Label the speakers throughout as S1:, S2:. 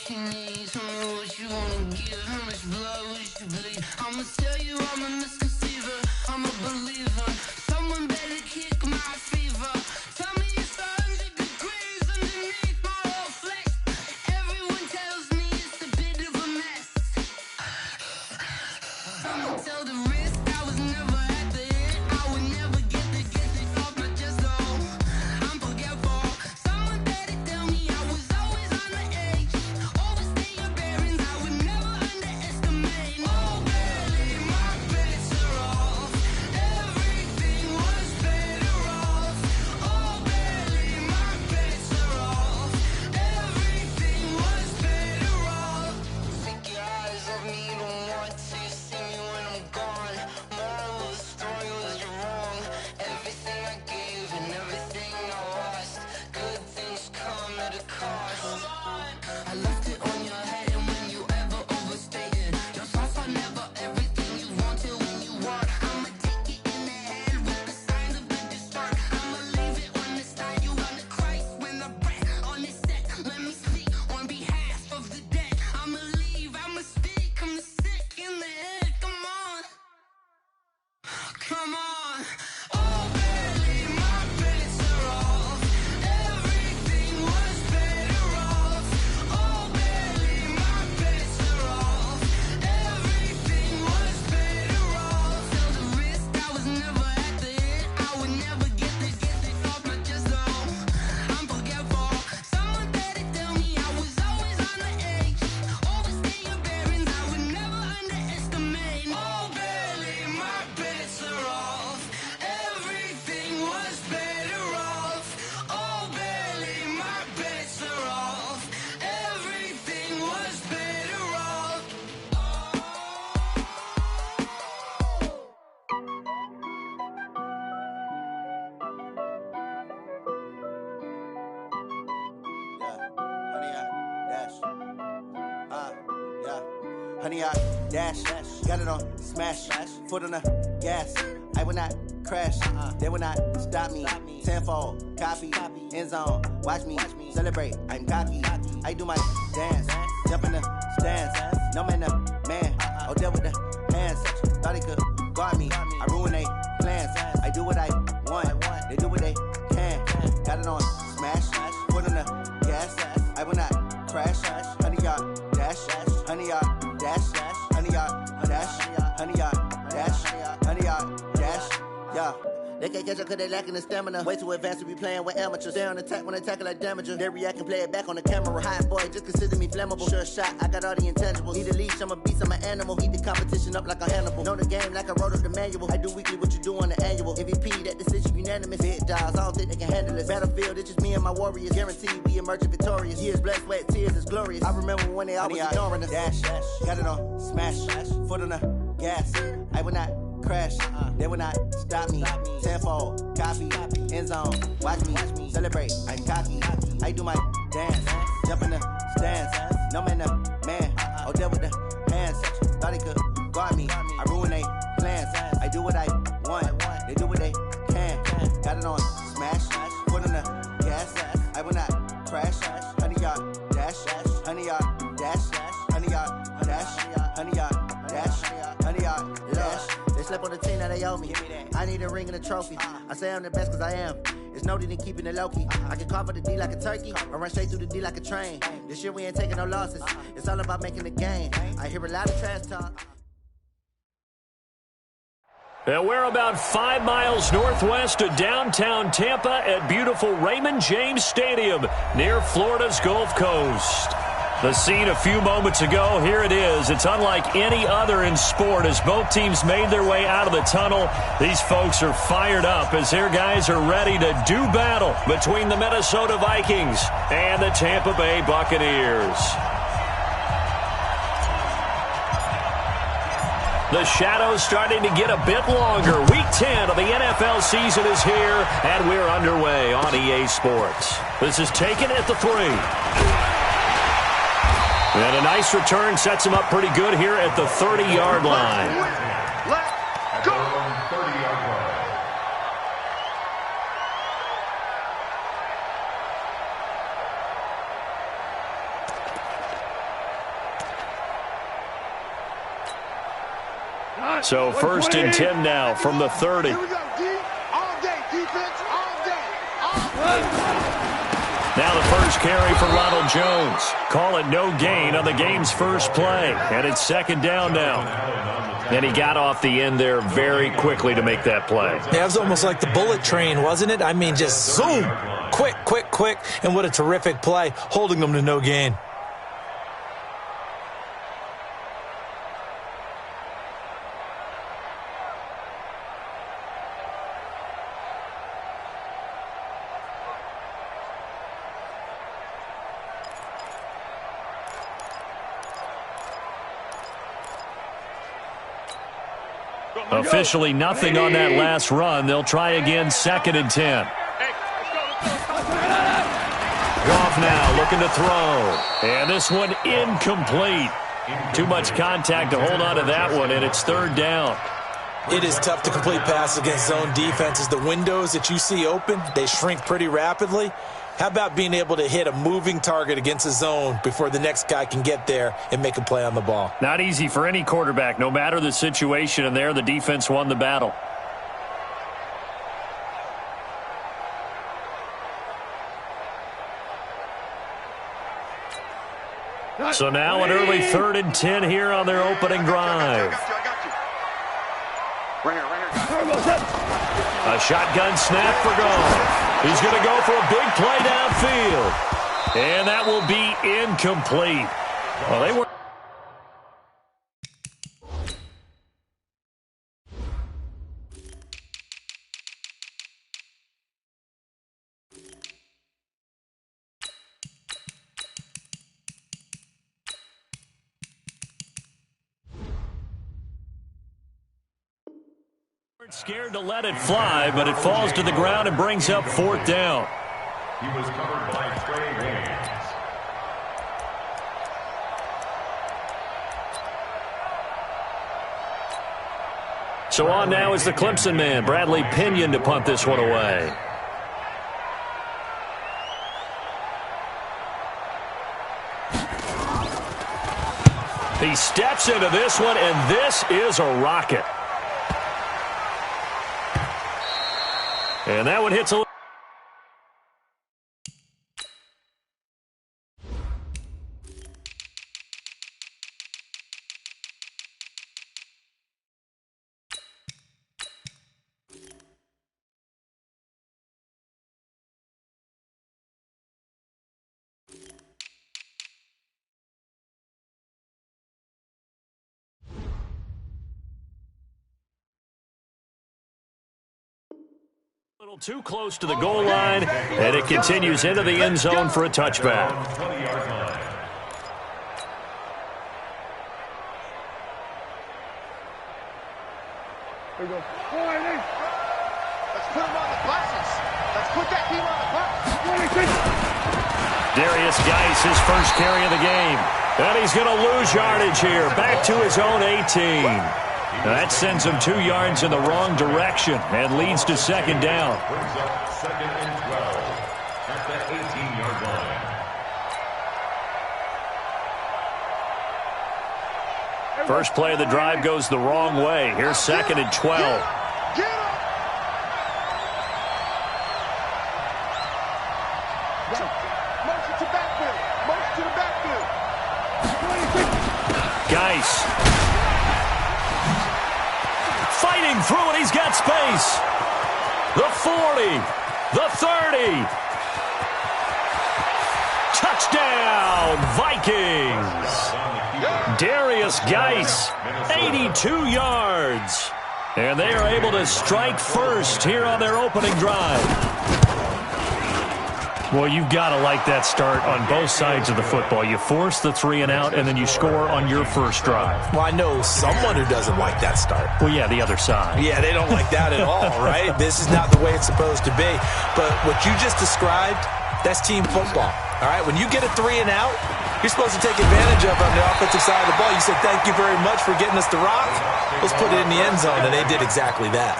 S1: what you need, tell me what you wanna give, how much blood would you bleed? I'ma tell you I'm a misconceiver, I'm a believer. Someone better kick my fever. Tell me it's 100 degrees underneath my whole flesh. Everyone tells me it's a bit of a mess. I'ma tell the risk I was never at the hit. I would never get it off my chest though. I'm forgetful. Someone better tell me I was always on the edge. Overstay your bearings, I would never underestimate. Oh, barely my bets are off. Everything was better off. Oh, barely my bets are off. Everything was better off. Take your eyes off me, you don't want to see me when I'm gone. Moral of the story was you're wrong. Everything I gave and everything I lost. Good things come at a cost. I left it on your head, and when you ever overstated, your thoughts are never everything you wanted when you want. I'ma take it in the head with the signs of the distort. I'ma leave it on the side. You on the Christ when the breath on this set. Let me speak on behalf of the dead. I'ma leave, I'ma speak. I'm the sick in the head. Come on, come on. Oh, barely my bets are off. Everything was better off. Oh, barely my bets are off. Everything was better off. Tell the risk I was never at the hit. I would never get it off my chest though. I'm forgetful. Someone better tell me I was always on the edge. Overstay your bearings, I would never underestimate. Oh, barely my bets are off. Everything was better off. Oh, barely my bets are off. Everything was better off.
S2: Honey, I dash, got it on smash, foot on the gas. I will not crash, they will not stop me. Tenfold, copy, end zone, watch me celebrate. I'm cocky, I do my dance, jump in the stands. No man, the man, oh, deal with the hands. Thought he could guard me, I ruin they plans. I do what I want, they do what they can. Got it on smash, foot on the gas. I will not crash, honey, y'all dash, honey, y'all dash, honey, y'all dash, honey, y'all dash, honey, y'all dash, yeah. They can't catch up cause they lacking the stamina. Way too advanced to be playing with amateurs. Stay on attack when they tackle like damager. They react and play it back on the camera. Hot boy, just consider me flammable. Sure shot, I got all the intangibles. Need a leash, I'm a beast, I'm an animal. Heat the competition up like a Hannibal. Know the game like I wrote up the manual. I do weekly what you do on the annual. MVP, that decision unanimous. Big dogs, I don't think they can handle it. Battlefield, it's just me and my warriors. Guaranteed we emerging victorious. Years, blood, sweat, tears, it's glorious. I remember when they always ignoring us. Dash, got it on smash, foot on the gas. I will not crash, they will not stop me. Tenfold, copy, end zone, watch me celebrate. I'm cocky, I do my dance, jump in the stands. No man, the man, oh, deal with the hands. Thought he could guard me, I ruin they plans. I do what I want, they do what they can. Got it on smash, foot on the gas. I will not crash, honey, y'all dash, honey, y'all dash, honey, y'all dash, honey, y'all dash, honey, y'all dash. They slept on the team, now they owe me. I need a ring and a trophy. I say I'm the best cause I am. It's no need in keeping it low-key. I can carve the D like a turkey, or run straight through the D like a train. This year we ain't taking no losses. It's all about making the game. I hear a lot of trash talk.
S3: And we're about 5 miles northwest of downtown Tampa at beautiful Raymond James Stadium near Florida's Gulf Coast. The scene a few moments ago, here it is. It's unlike any other in sport as both teams made their way out of the tunnel. These folks are fired up as their guys are ready to do battle between the Minnesota Vikings and the Tampa Bay Buccaneers. The shadow's starting to get a bit longer. Week 10 of the NFL season is here, and we're underway on EA Sports. This is taken at the 3. And a nice return sets him up pretty good here at the 30-yard line.
S4: Let's go! 30-yard line.
S3: So 1st and 10 now from the 30.
S4: Here we go, D. All day, defense, all day.
S3: Now the first carry for Ronald Jones. Call it no gain on the game's first play. And it's 2nd down now. And he got off the end there very quickly to make that play.
S5: Yeah, it was almost like the bullet train, wasn't it? I mean, just zoom. Quick, quick, quick. And what a terrific play, holding them to no gain.
S3: Officially nothing on that last run. They'll try again 2nd and 10. Goff now looking to throw. And this one incomplete. Too much contact to hold on to that one, and it's 3rd down.
S5: It is tough to complete passes against zone defenses. The windows that you see open, they shrink pretty rapidly. How about being able to hit a moving target against a zone before the next guy can get there and make a play on the ball?
S3: Not easy for any quarterback, no matter the situation, and there the defense won the battle. So now an early 3rd and 10 here on their opening drive. A shotgun snap for Goff. He's going to go for a big play downfield. And that will be incomplete. Well, they were... Scared to let it fly, but it falls to the ground and brings up 4th down.
S4: He was covered by Trey Waynes.
S3: So on now is the Clemson man, Bradley Pinion, to punt this one away. He steps into this one, and this is a rocket. And that one hits a... A little too close to the goal line, and it continues into the end zone for a touchback.
S4: Here we go. Let's put him on the buses. Let's put that team on the bus.
S3: Darius Geis, his first carry of the game. And he's going to lose yardage here, back to his own 18. That sends him 2 yards in the wrong direction and leads to 2nd down.
S4: Brings up 2nd and 12 at the 18-yard line.
S3: First play of the drive goes the wrong way. Here's 2nd and 12.
S4: Get him! Motion to backfield. Motion to the backfield.
S3: Geis. Fighting through it, he's got space. The 40, the 30. Touchdown, Vikings. Darius Geis, 82 yards. And they are able to strike first here on their opening drive. Well, you've got to like that start on both sides of the football. You force the 3 and out, and then you score on your first drive.
S5: Well, I know someone who doesn't like that start.
S3: Well, yeah, the other side.
S5: Yeah, they don't like that at all, right? This is not the way it's supposed to be. But what you just described, that's team football, all right? When you get a 3 and out, you're supposed to take advantage of it on the offensive side of the ball. You said, thank you very much for getting us the rock. Let's put it in the end zone, and they did exactly that.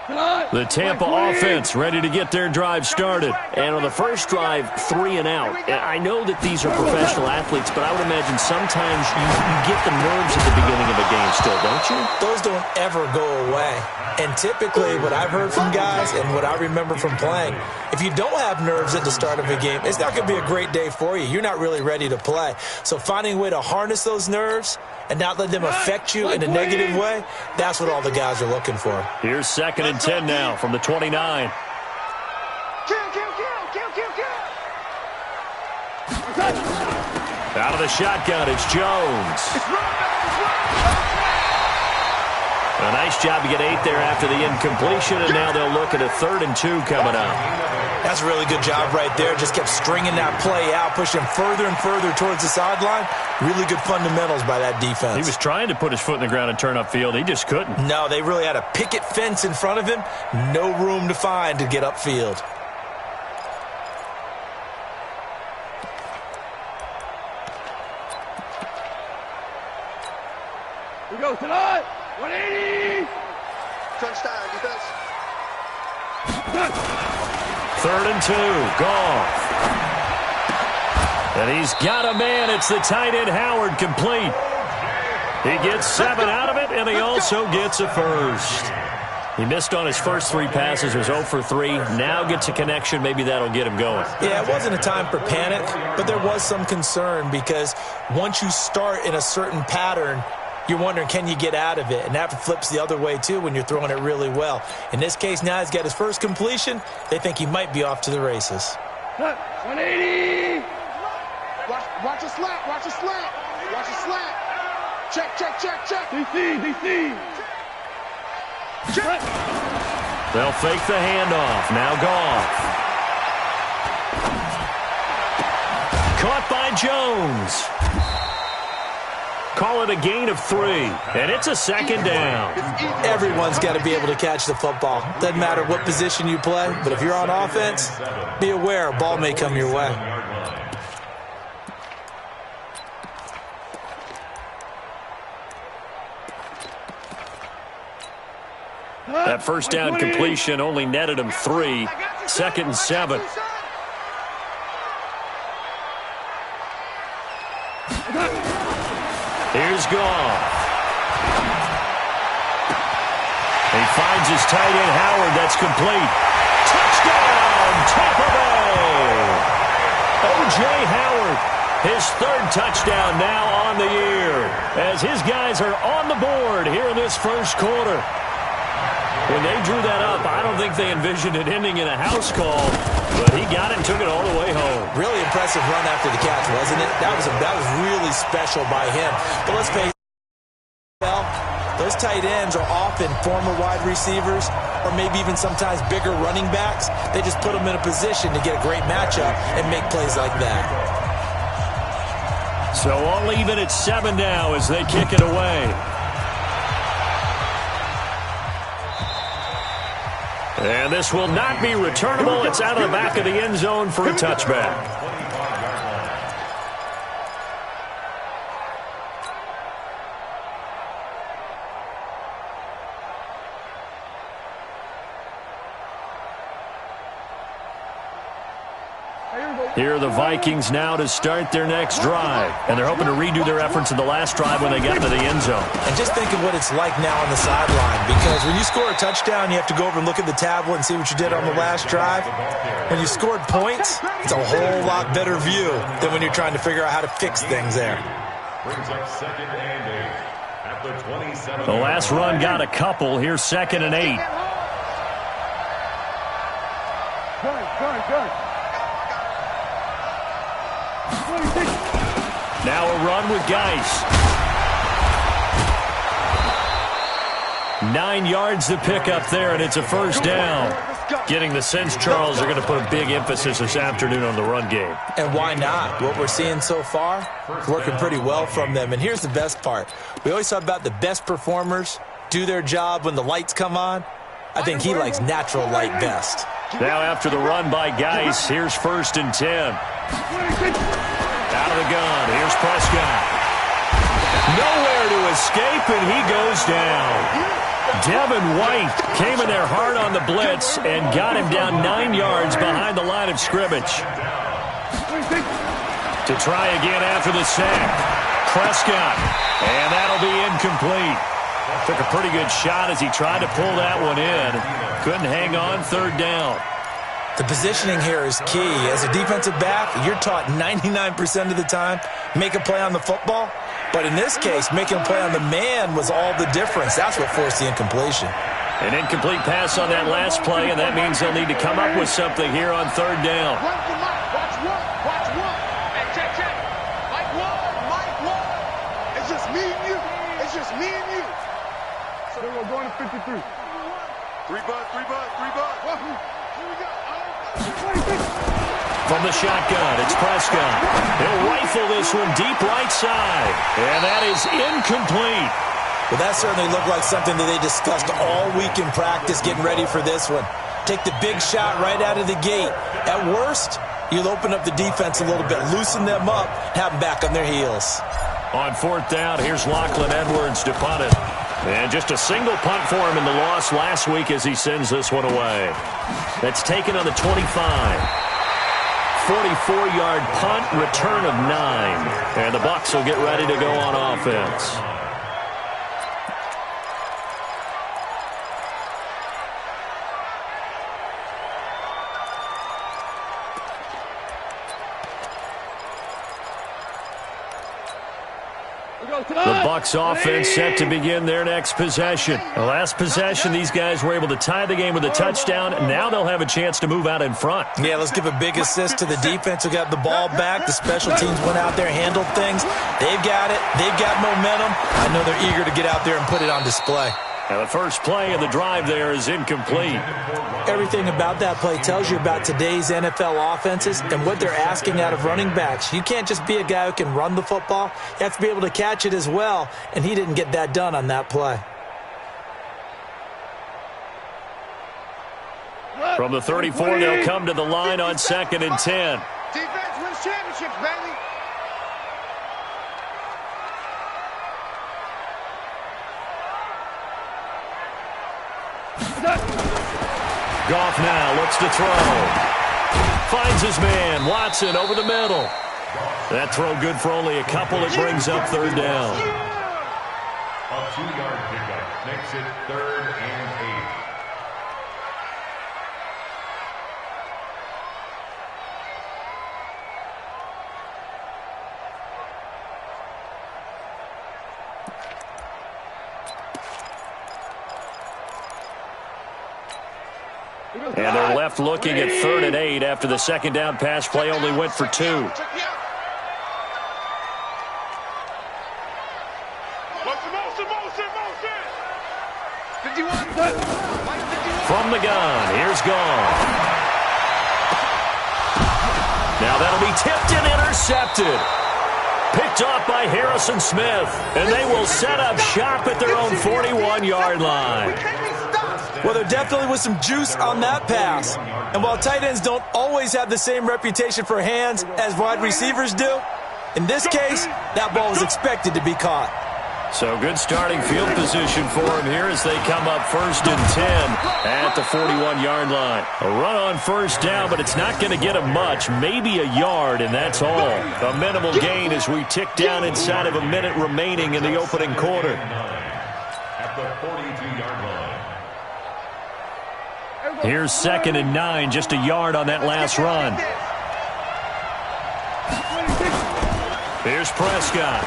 S3: The Tampa offense ready to get their drive started.
S6: And on the first drive, 3 and out. And I know that these are professional athletes, but I would imagine sometimes you get the nerves at the beginning of a game still, don't you?
S5: Those don't ever go away. And typically what I've heard from guys and what I remember from playing, if you don't have nerves at the start of a game, it's not going to be a great day for you. You're not really ready to play. So finding a way to harness those nerves and not let them affect you in a negative way, that's what all the guys are looking for.
S3: Here's 2nd and 10 now from the 29. Out of the shotgun, it's Jones. A nice job to get 8 there after the incompletion, and now they'll look at a 3rd and 2 coming up.
S5: That's a really good job right there. Just kept stringing that play out, pushing further and further towards the sideline. Really good fundamentals by that defense.
S3: He was trying to put his foot in the ground and turn upfield. He just couldn't.
S5: No, they really had a picket fence in front of him. No room to find to get upfield.
S4: We go tonight. 180. Touchdown, defense.
S3: 3rd and 2, Goff. And he's got a man. It's the tight end Howard, complete. He gets 7 out of it, and he also gets a first. He missed on his first 3 passes, was 0 for 3. Now gets a connection. Maybe that'll get him going.
S5: Yeah, it wasn't a time for panic, but there was some concern because once you start in a certain pattern, you're wondering, can you get out of it? And that flips the other way, too, when you're throwing it really well. In this case, now he's got his first completion. They think he might be off to the races.
S4: 180. Watch a slant. Watch a slant. Watch a slant. Check. DC. Check.
S3: They'll fake the handoff. Now Goff. Caught by Jones. Call it a gain of 3, and it's a 2nd down.
S5: Everyone's got to be able to catch the football. Doesn't matter what position you play, but if you're on offense, be aware a ball may come your way.
S3: That first down completion only netted him 3. 2nd and 7. Here's Goff. He finds his tight end, Howard. That's complete. Touchdown, Tampa Bay. O.J. Howard, his 3rd touchdown now on the year, as his guys are on the board here in this first quarter. When they drew that up, I don't think they envisioned it ending in a house call, but he got it and took it all the way home.
S5: Really impressive run after the catch, wasn't it? That was really special by him. But let's face it, those tight ends are often former wide receivers or maybe even sometimes bigger running backs. They just put them in a position to get a great matchup and make plays like that.
S3: So all even at 7 now as they kick it away. And this will not be returnable. It's out of the back of the end zone for a touchback. Here are the Vikings now to start their next drive. And they're hoping to redo their efforts in the last drive when they got to the end zone.
S5: And just think of what it's like now on the sideline. Because when you score a touchdown, you have to go over and look at the tablet and see what you did on the last drive. When you scored points, it's a whole lot better view than when you're trying to figure out how to fix things there.
S3: The last run got a couple. Here's 2nd and 8.
S4: Good.
S3: Now a run with Geis. 9 yards to pick up there, and it's a first down. Getting the sense, Charles, are going to put a big emphasis this afternoon on the run game.
S5: And why not? What we're seeing so far is working pretty well from them. And here's the best part. We always talk about the best performers do their job when the lights come on. I think he likes natural light best.
S3: Now after the run by Geis, here's 1st and 10. Out of the gun, here's Prescott. Nowhere to escape, and he goes down. Devin White came in there hard on the blitz and got him down 9 yards behind the line of scrimmage. To try again after the sack. Prescott, and that'll be incomplete. Took a pretty good shot as he tried to pull that one in. Couldn't hang on, third down.
S5: The positioning here is key. As a defensive back, you're taught 99% of the time, make a play on the football. But in this case, making a play on the man was all the difference. That's what forced the incompletion.
S3: An incomplete pass on that last play, and that means they'll need to come up with something here on third down.
S4: Watch one. Hey, check. Mike one. It's just me and you. So we're going to 53. Three bud. Here we go.
S3: From the shotgun, it's Prescott. He'll rifle this one deep right side, and that is incomplete.
S5: Well, that certainly looked like something that they discussed all week in practice getting ready for this one. Take the big shot right out of the gate. At worst, you'll open up the defense a little bit, loosen them up, have them back on their heels.
S3: On fourth down, here's Lachlan Edwards to punt it. And just a single punt for him in the loss last week as he sends this one away. That's taken on the 25. 44-yard punt, return of 9. And the Bucs will get ready to go on offense. The Bucs offense set to begin their next possession. The last possession, these guys were able to tie the game with a touchdown. Now they'll have a chance to move out in front.
S5: Yeah, let's give a big assist to the defense who got the ball back. The special teams went out there, handled things. They've got it. They've got momentum. I know they're eager to get out there and put it on display.
S3: Now the first play of the drive there is incomplete.
S5: Everything about that play tells you about today's NFL offenses and what they're asking out of running backs. You can't just be a guy who can run the football. You have to be able to catch it as well, and he didn't get that done on that play.
S3: From the 34, they'll come to the line on 2nd and 10.
S4: Defense wins championships, baby.
S3: Goff now looks to throw. Finds his man, Watson, over the middle. That throw good for only a couple. It brings up third down.
S7: A 2-yard pickup makes it 3rd and 8.
S3: And they're left looking at 3rd and 8 after the second down pass play only went for 2. From the gun, here's Goff. Now that'll be tipped and intercepted. Picked off by Harrison Smith, and they will set up shop at their own 41-yard line.
S5: Well, there definitely was some juice on that pass. And while tight ends don't always have the same reputation for hands as wide receivers do, in this case, that ball was expected to be caught.
S3: So good starting field position for him here as they come up 1st and 10 at the 41-yard line. A run on first down, but it's not going to get him much, maybe a yard, and that's all. A minimal gain as we tick down inside of a minute remaining in the opening quarter.
S7: At the 42-yard line.
S3: Here's 2nd and 9, just a yard on that last run. Here's Prescott.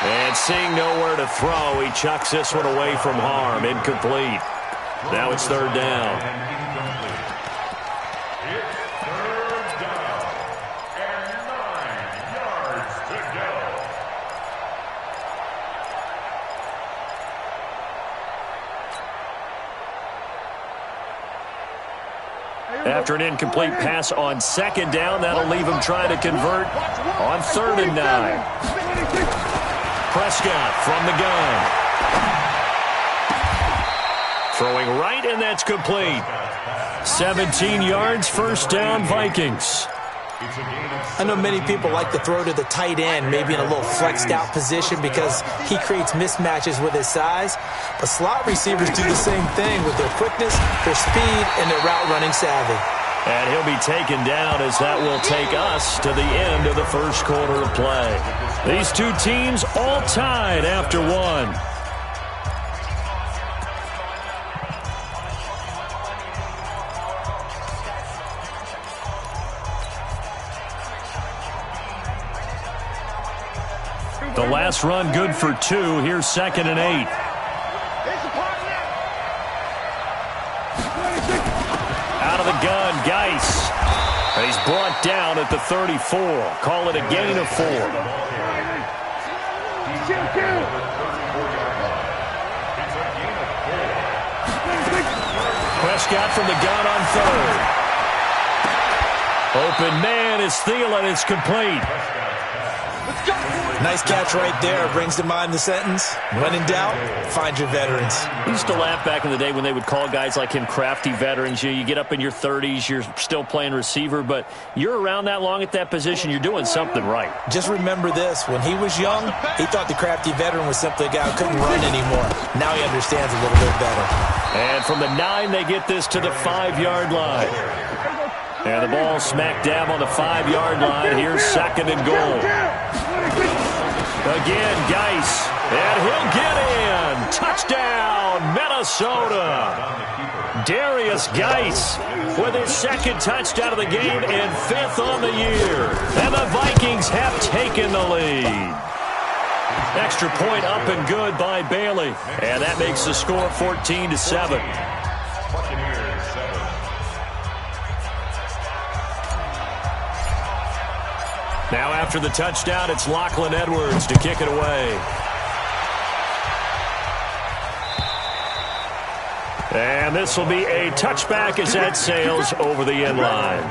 S3: And seeing nowhere to throw, he chucks this one away from harm. Incomplete. Now it's 3rd down.
S7: It's 3rd down and 9 yards to go.
S3: After an incomplete pass on 2nd down, that'll leave him trying to convert on 3rd and 9. Prescott from the gun. Throwing right, and that's complete. 17 yards, 1st down, Vikings.
S5: I know many people like to throw to the tight end, maybe in a little flexed out position because he creates mismatches with his size. But slot receivers do the same thing with their quickness, their speed, and their route running savvy.
S3: And he'll be taken down as that will take us to the end of the first quarter of play. These two teams all tied after one. The last run good for 2. Here's 2nd and 8. Out of the gun, Geis. He's brought down at the 34. Call it a gain of 4. Prescott from the gun on 3rd. Open man is Thielen. It's complete.
S5: Nice catch right there. Brings to mind the sentence, when in doubt, find your veterans.
S3: I used to laugh back in the day when they would call guys like him crafty veterans. You get up in your 30s, you're still playing receiver, but you're around that long at that position, you're doing something right.
S5: Just remember this. When he was young, he thought the crafty veteran was simply a guy who couldn't run anymore. Now he understands a little bit better.
S3: And from the 9, they get this to the 5-yard line. And the ball smack dab on the 5-yard line. Here's 2nd and goal. Again, Geis, and he'll get in. Touchdown, Minnesota. Darius Geis with his 2nd touchdown of the game and 5th on the year. And the Vikings have taken the lead. Extra point up and good by Bailey. And that makes the score 14-7. Now after the touchdown, it's Lachlan Edwards to kick it away. And this will be a touchback as that sails over the end line.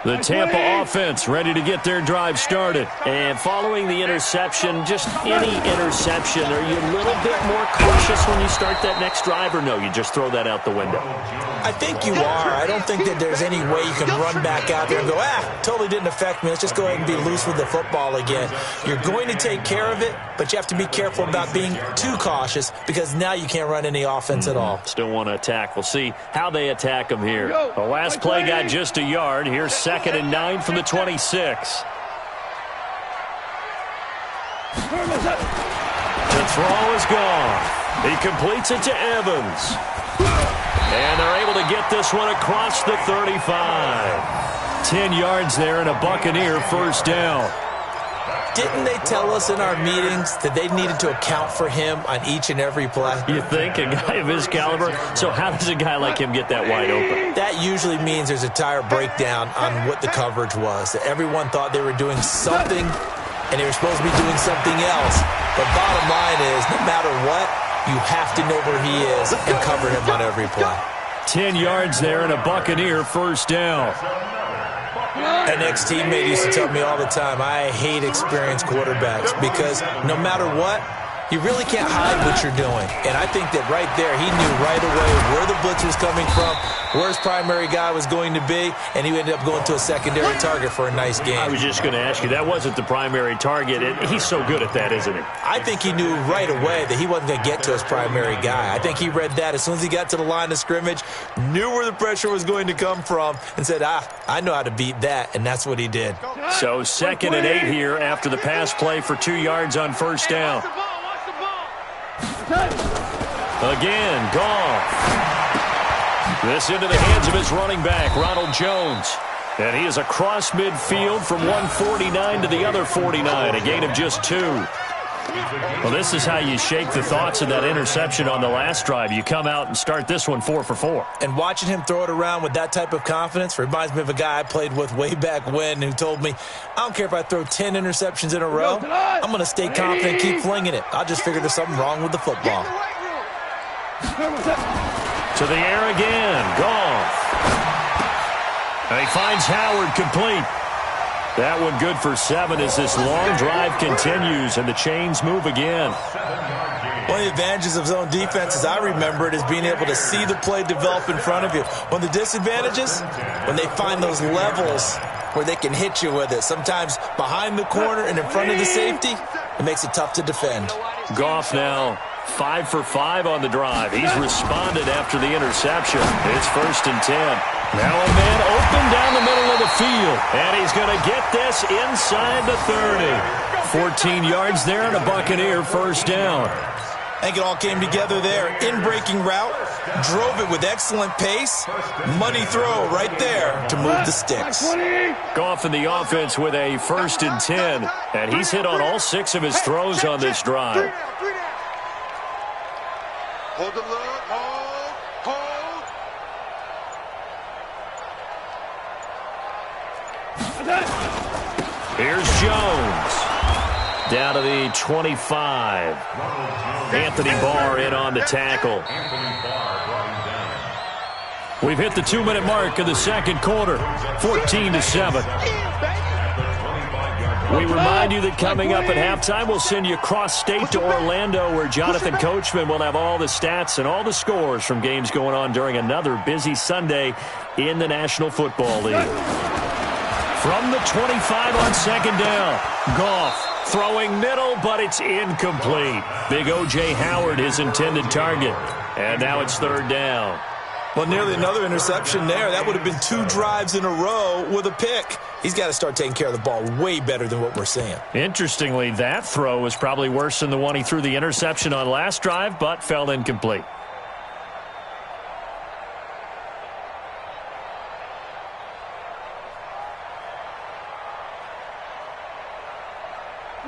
S3: The Tampa offense ready to get their drive started. And following the interception, just any interception, are you a little bit more cautious when you start that next drive, or no, you just throw that out the window?
S5: I think you are. I don't think that there's any way you can run back out there and go, totally didn't affect me. Let's just go ahead and be loose with the football again. You're going to take care of it, but you have to be careful about being too cautious because now you can't run any offense at all.
S3: Still want to attack. We'll see how they attack them here. The last play got just a yard. Here's 2nd and 9 from the 26. The throw is gone. He completes it to Evans. And they're able to get this one across the 35. 10 yards there and a Buccaneer first down.
S5: Didn't they tell us in our meetings that they needed to account for him on each and every play?
S3: You think? A guy of his caliber? So how does a guy like him get that wide open?
S5: That usually means there's a tire breakdown on what the coverage was. That everyone thought they were doing something, and they were supposed to be doing something else. But bottom line is, no matter what, you have to know where he is and cover him on every play.
S3: 10 yards there and a Buccaneer first down.
S5: An ex-teammate used to tell me all the time, I hate experienced quarterbacks because no matter what, you really can't hide what you're doing. And I think that right there, he knew right away where the blitz was coming from, where his primary guy was going to be, and he ended up going to a secondary target for a nice game.
S3: I was just going to ask you, that wasn't the primary target. He's so good at that, isn't he?
S5: I think he knew right away that he wasn't going to get to his primary guy. I think he read that as soon as he got to the line of scrimmage, knew where the pressure was going to come from, and said, I know how to beat that, and that's what he did.
S3: So 2nd and 8 here after the pass play for 2 yards on first down. Again, Goff. This into the hands of his running back, Ronald Jones. And he is across midfield from 149 to the other 49, a gain of just 2. Well, this is how you shake the thoughts of that interception on the last drive. You come out and start this one 4 for 4.
S5: And watching him throw it around with that type of confidence reminds me of a guy I played with way back when who told me, I don't care if I throw 10 interceptions in a row. I'm going to stay confident, keep flinging it. I'll just figure there's something wrong with the football.
S3: To the air again. Goff. And he finds Howard complete. That one good for 7 as this long drive continues and the chains move again.
S5: One of the advantages of zone defense, as I remember it, is being able to see the play develop in front of you. One of the disadvantages, when they find those levels where they can hit you with it. Sometimes behind the corner and in front of the safety, it makes it tough to defend.
S3: Goff now 5 for 5 on the drive. He's responded after the interception. It's 1st and 10. Now a man open down the middle of the field. And he's going to get this inside the 30. 14 yards there and a Buccaneer first down.
S5: I think it all came together there. In-breaking route, drove it with excellent pace. Money throw right there to move the sticks.
S3: Goff in the offense with a 1st and 10. And he's hit on all 6 of his throws on this drive.
S4: Hold the look. Hold.
S3: Here's Jones. Down to the 25. Anthony Barr in on the tackle. We've hit the 2-minute mark of the second quarter. 14-7. We remind you that coming up at halftime, we'll send you cross-state to Orlando, where Jonathan Coachman will have all the stats and all the scores from games going on during another busy Sunday in the National Football League. From the 25 on second down, Goff throwing middle, but it's incomplete. Big O.J. Howard, his intended target. And now it's 3rd down.
S5: Well, nearly another interception there. That would have been 2 drives in a row with a pick. He's got to start taking care of the ball way better than what we're seeing.
S3: Interestingly, that throw was probably worse than the one he threw the interception on last drive, but fell incomplete.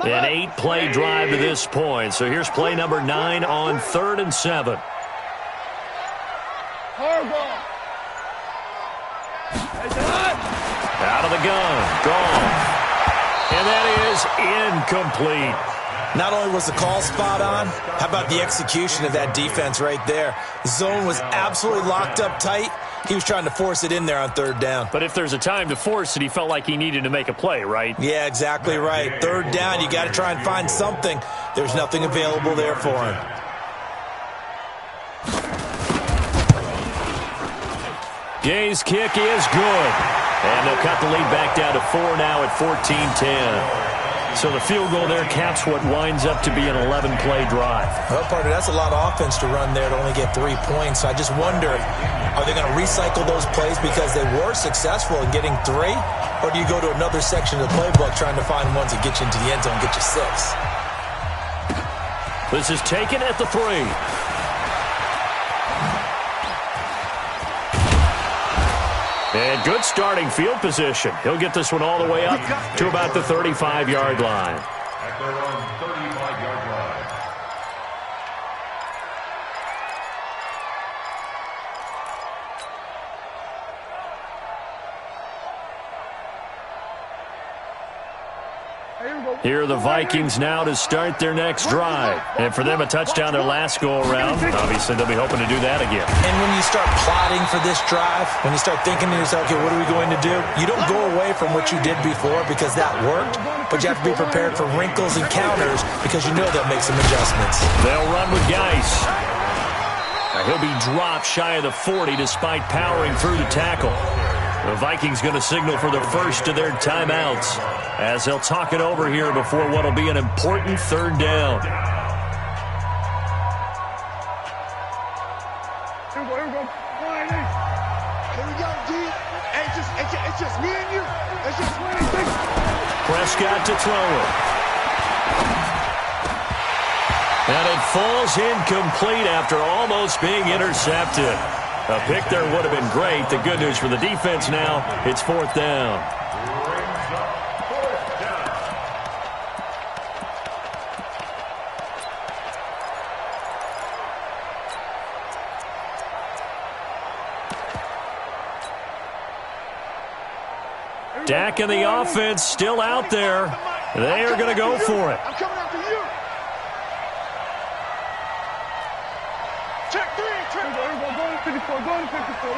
S3: An 8-play drive to this point. So here's play number 9 on 3rd and 7. Out of the gun. Goff. And that is incomplete.
S5: Not only was the call spot on, how about the execution of that defense right there? The zone was absolutely locked up tight. He was trying to force it in there on 3rd down.
S3: But if there's a time to force it, he felt like he needed to make a play, right?
S5: Yeah, exactly right. 3rd down, you got to try and find something. There's nothing available there for him.
S3: Gay's kick is good. And they'll cut the lead back down to 4 now at 14-10. So the field goal there caps what winds up to be an 11-play drive.
S5: Well, partner, that's a lot of offense to run there to only get 3 points. So I just wonder, are they going to recycle those plays because they were successful in getting 3? Or do you go to another section of the playbook trying to find ones that get you into the end zone and get you 6?
S3: This is taken at the 3. And good starting field position. He'll get this one all the way up to about the 35-yard line.
S7: At their own 35-yard line.
S3: Here are the Vikings now to start their next drive. And for them, a touchdown their last go-around. Obviously, they'll be hoping to do that again.
S5: And when you start plotting for this drive, when you start thinking to yourself, okay, what are we going to do? You don't go away from what you did before because that worked, but you have to be prepared for wrinkles and counters because you know they'll make some adjustments.
S3: They'll run with Geis. He'll be dropped shy of the 40 despite powering through the tackle. The Vikings going to signal for the first of their timeouts as they'll talk it over here before what will be an important 3rd down.
S4: Here we go, D. It's just me and you. It's just 26.
S3: Prescott to throw it. And it falls incomplete after almost being intercepted. A pick there would have been great. The good news for the defense now, it's 4th down. Dak and the offense still out there. They are going to go for it.
S4: I'm coming after you. Check 3. Check. Go to 54. Go to 54.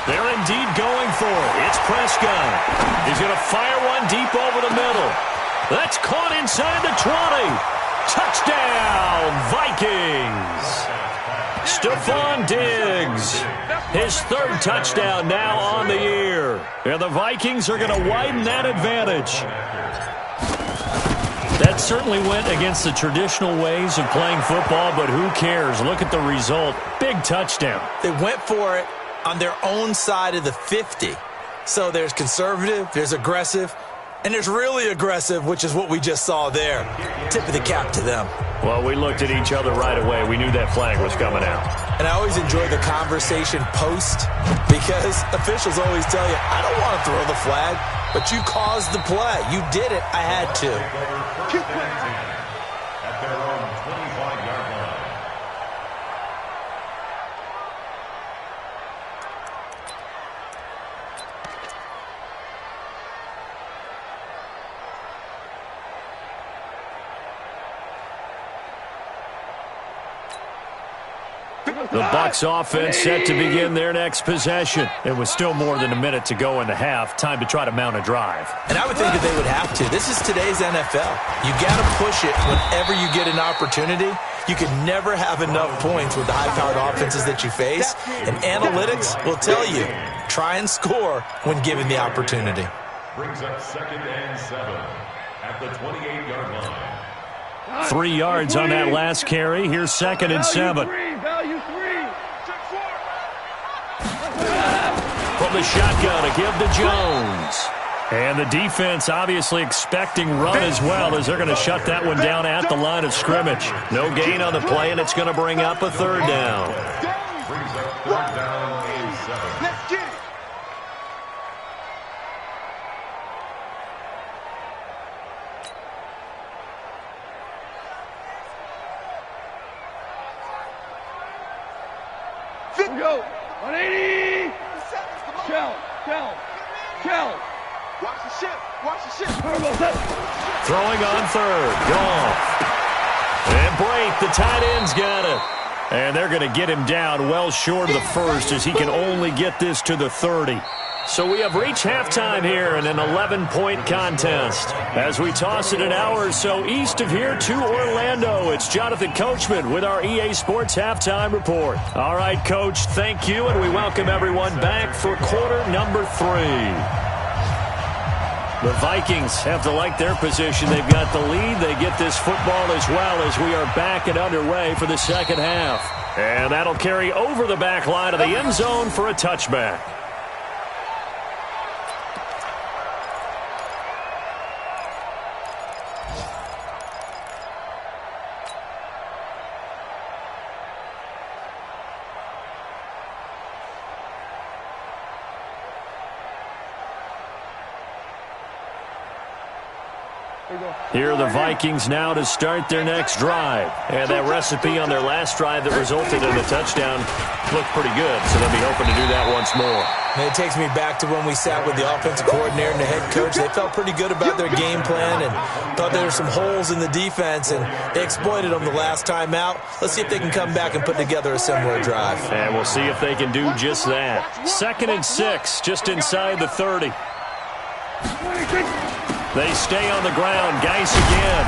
S3: They're indeed going for it. It's Prescott. He's going to fire one deep over the middle. That's caught inside the 20. Touchdown, Vikings. Stephon Diggs, his third touchdown now on the year. And the Vikings are going to widen that advantage. That certainly went against the traditional ways of playing football, but who cares? Look at the result. Big touchdown.
S5: They went for it on their own side of the 50. So there's conservative, there's aggressive, and there's really aggressive, which is what we just saw there. Tip of the cap to them.
S3: Well, we looked at each other right away. We knew that flag was coming out.
S5: And I always enjoy the conversation post because officials always tell you, I don't want to throw the flag, but you caused the play. You did it. I had to.
S7: At their own 25-yard line.
S3: The Bucs offense set to begin their next possession. It was still more than a minute to go in the half. Time to try to mount a drive.
S5: And I would think that they would have to. This is today's NFL. You got to push it whenever you get an opportunity. You can never have enough points with the high-powered offenses that you face. And analytics will tell you, try and score when given the opportunity.
S7: Brings up 2nd and 7 at the 28-yard line.
S3: 3 yards on that last carry. Here's 2nd and 7. From the shotgun, a give to Jones. And the defense obviously expecting run as well, as they're going to shut that one down at the line of scrimmage. No gain on the play, and it's going to bring up a 3rd down.
S7: Brings up 3rd down and 7.
S4: Let's get it. Go. 180. Shell. Watch the ship.
S3: Throwing on 3rd. Goff. And Brate, the tight end's got it. And they're going to get him down well short of the 1st as he can only get this to the 30. So we have reached halftime here in an 11-point contest. As we toss it an hour or so east of here to Orlando, it's Jonathan Coachman with our EA Sports Halftime Report. All right, Coach, thank you, and we welcome everyone back for quarter number 3. The Vikings have to like their position. They've got the lead. They get this football as well as we are back and underway for the second half. And that'll carry over the back line of the end zone for a touchback. Here are the Vikings now to start their next drive. And that recipe on their last drive that resulted in a touchdown looked pretty good, so they'll be hoping to do that once more.
S5: And it takes me back to when we sat with the offensive coordinator and the head coach. They felt pretty good about their game plan and thought there were some holes in the defense, and they exploited them the last time out. Let's see if they can come back and put together a similar drive.
S3: And we'll see if they can do just that. 2nd and 6, just inside the 30. They stay on the ground. Geis again.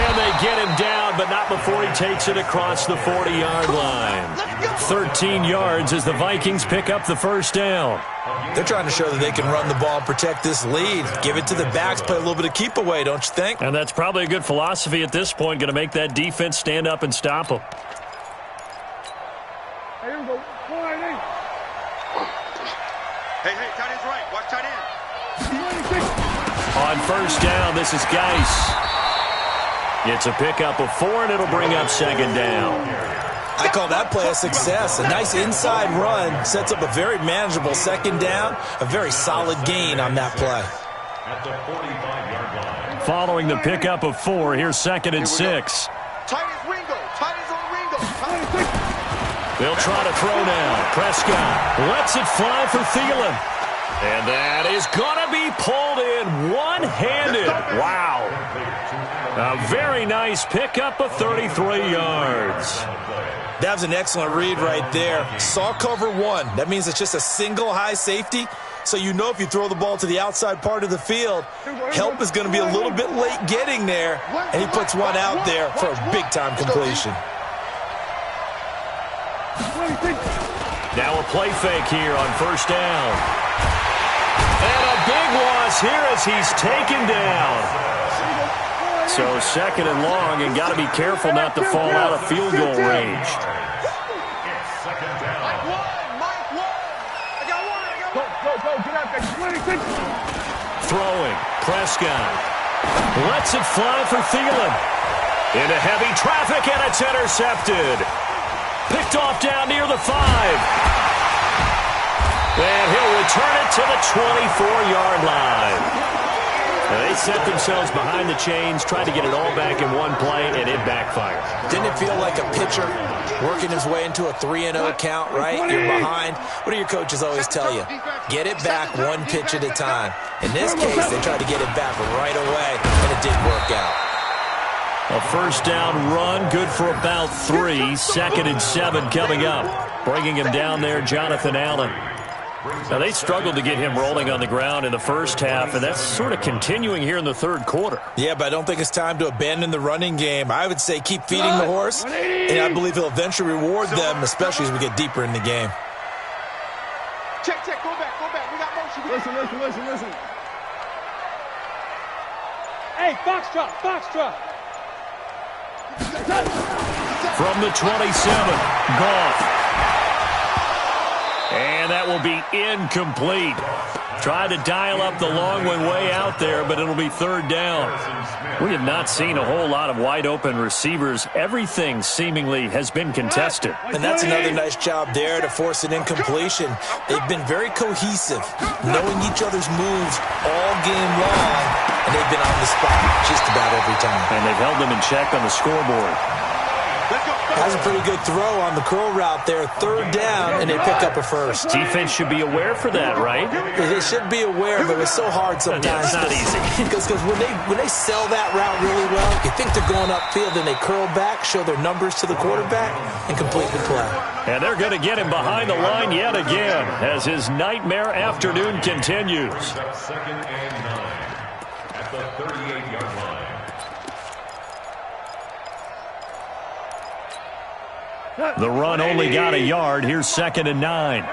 S3: And they get him down, but not before he takes it across the 40-yard line. 13 yards as the Vikings pick up the 1st down.
S5: They're trying to show that they can run the ball and protect this lead. Give it to the backs, play a little bit of keep away, don't you think?
S3: And that's probably a good philosophy at this point, going to make that defense stand up and stop them.
S4: Here we go. Hey, tight end's right. Watch tight end.
S3: On 1st down, this is Geis. It's a pickup of 4, and it'll bring up 2nd down.
S5: I call that play a success. A nice inside run sets up a very manageable 2nd down. A very solid gain on that play.
S7: At the 45-yard line.
S3: Following the pickup of 4, here's 2nd and 6.
S4: Tight end's Ringo. Tight end's on Ringo.
S3: They'll try to throw now. Prescott lets it fly for Thielen. And that is going to be pulled in one-handed. Wow. A very nice pickup of 33 yards.
S5: That was an excellent read right there. Saw cover one. That means it's just a single high safety. So you know if you throw the ball to the outside part of the field, help is going to be a little bit late getting there. And he puts one out there for a big-time completion.
S3: Now a play fake here on first down. And a big loss here as he's taken down. So second and long, and got to be careful not to fall out of field goal range.
S7: It's second down.
S3: Throwing, Prescott lets it fly for Thielen. Into heavy traffic, and it's intercepted. Picked off down near the 5. And he'll return it to the 24-yard line. They set themselves behind the chains, tried to get it all back in one play, and it backfired.
S5: Didn't it feel like a pitcher working his way into a 3-0 count, right? You're behind. What do your coaches always tell you? Get it back one pitch at a time. In this case, they tried to get it back right away, and it didn't work out.
S3: A first down run, good for about 3. Second and 7 coming up. Bringing him down there, Jonathan Allen. Now, they struggled to get him rolling on the ground in the first half, and that's sort of continuing here in the third quarter.
S5: Yeah, but I don't think it's time to abandon the running game. I would say keep feeding the horse, and I believe he'll eventually reward them, especially as we get deeper in the game.
S4: Check, go back. We got motion. Listen. Hey, Foxtrot.
S3: From the 27, Goff. And that will be incomplete. Tried to dial up the long one way out there, but it'll be third down. We have not seen a whole lot of wide-open receivers. Everything seemingly has been contested.
S5: And that's another nice job there to force an incompletion. They've been very cohesive, knowing each other's moves all game long, and they've been on the spot just about every time.
S3: And they've held them in check on the scoreboard.
S5: That's a pretty good throw on the curl route there. Third down, and they pick up a first.
S3: Defense should be aware for that, right?
S5: They should be aware, but it's so hard sometimes.
S3: It's not easy.
S5: Because when they sell that route really well, you think they're going upfield, and they curl back, show their numbers to the quarterback, and complete the play.
S3: And they're going to get him behind the line yet again as his nightmare afternoon continues.
S7: Second and 9 at the 38-yard line.
S3: The run only got a yard. Here's second and 9.
S4: On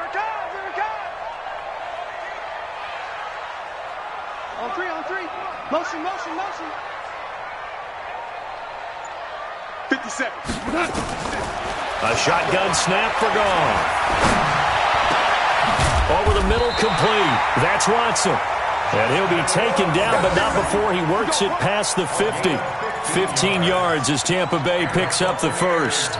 S4: three. Motion. 50 seconds.
S3: A shotgun snap for Goff. Over the middle, complete. That's Watson. And he'll be taken down, but not before he works it past the 50. 15 yards as Tampa Bay picks up the first.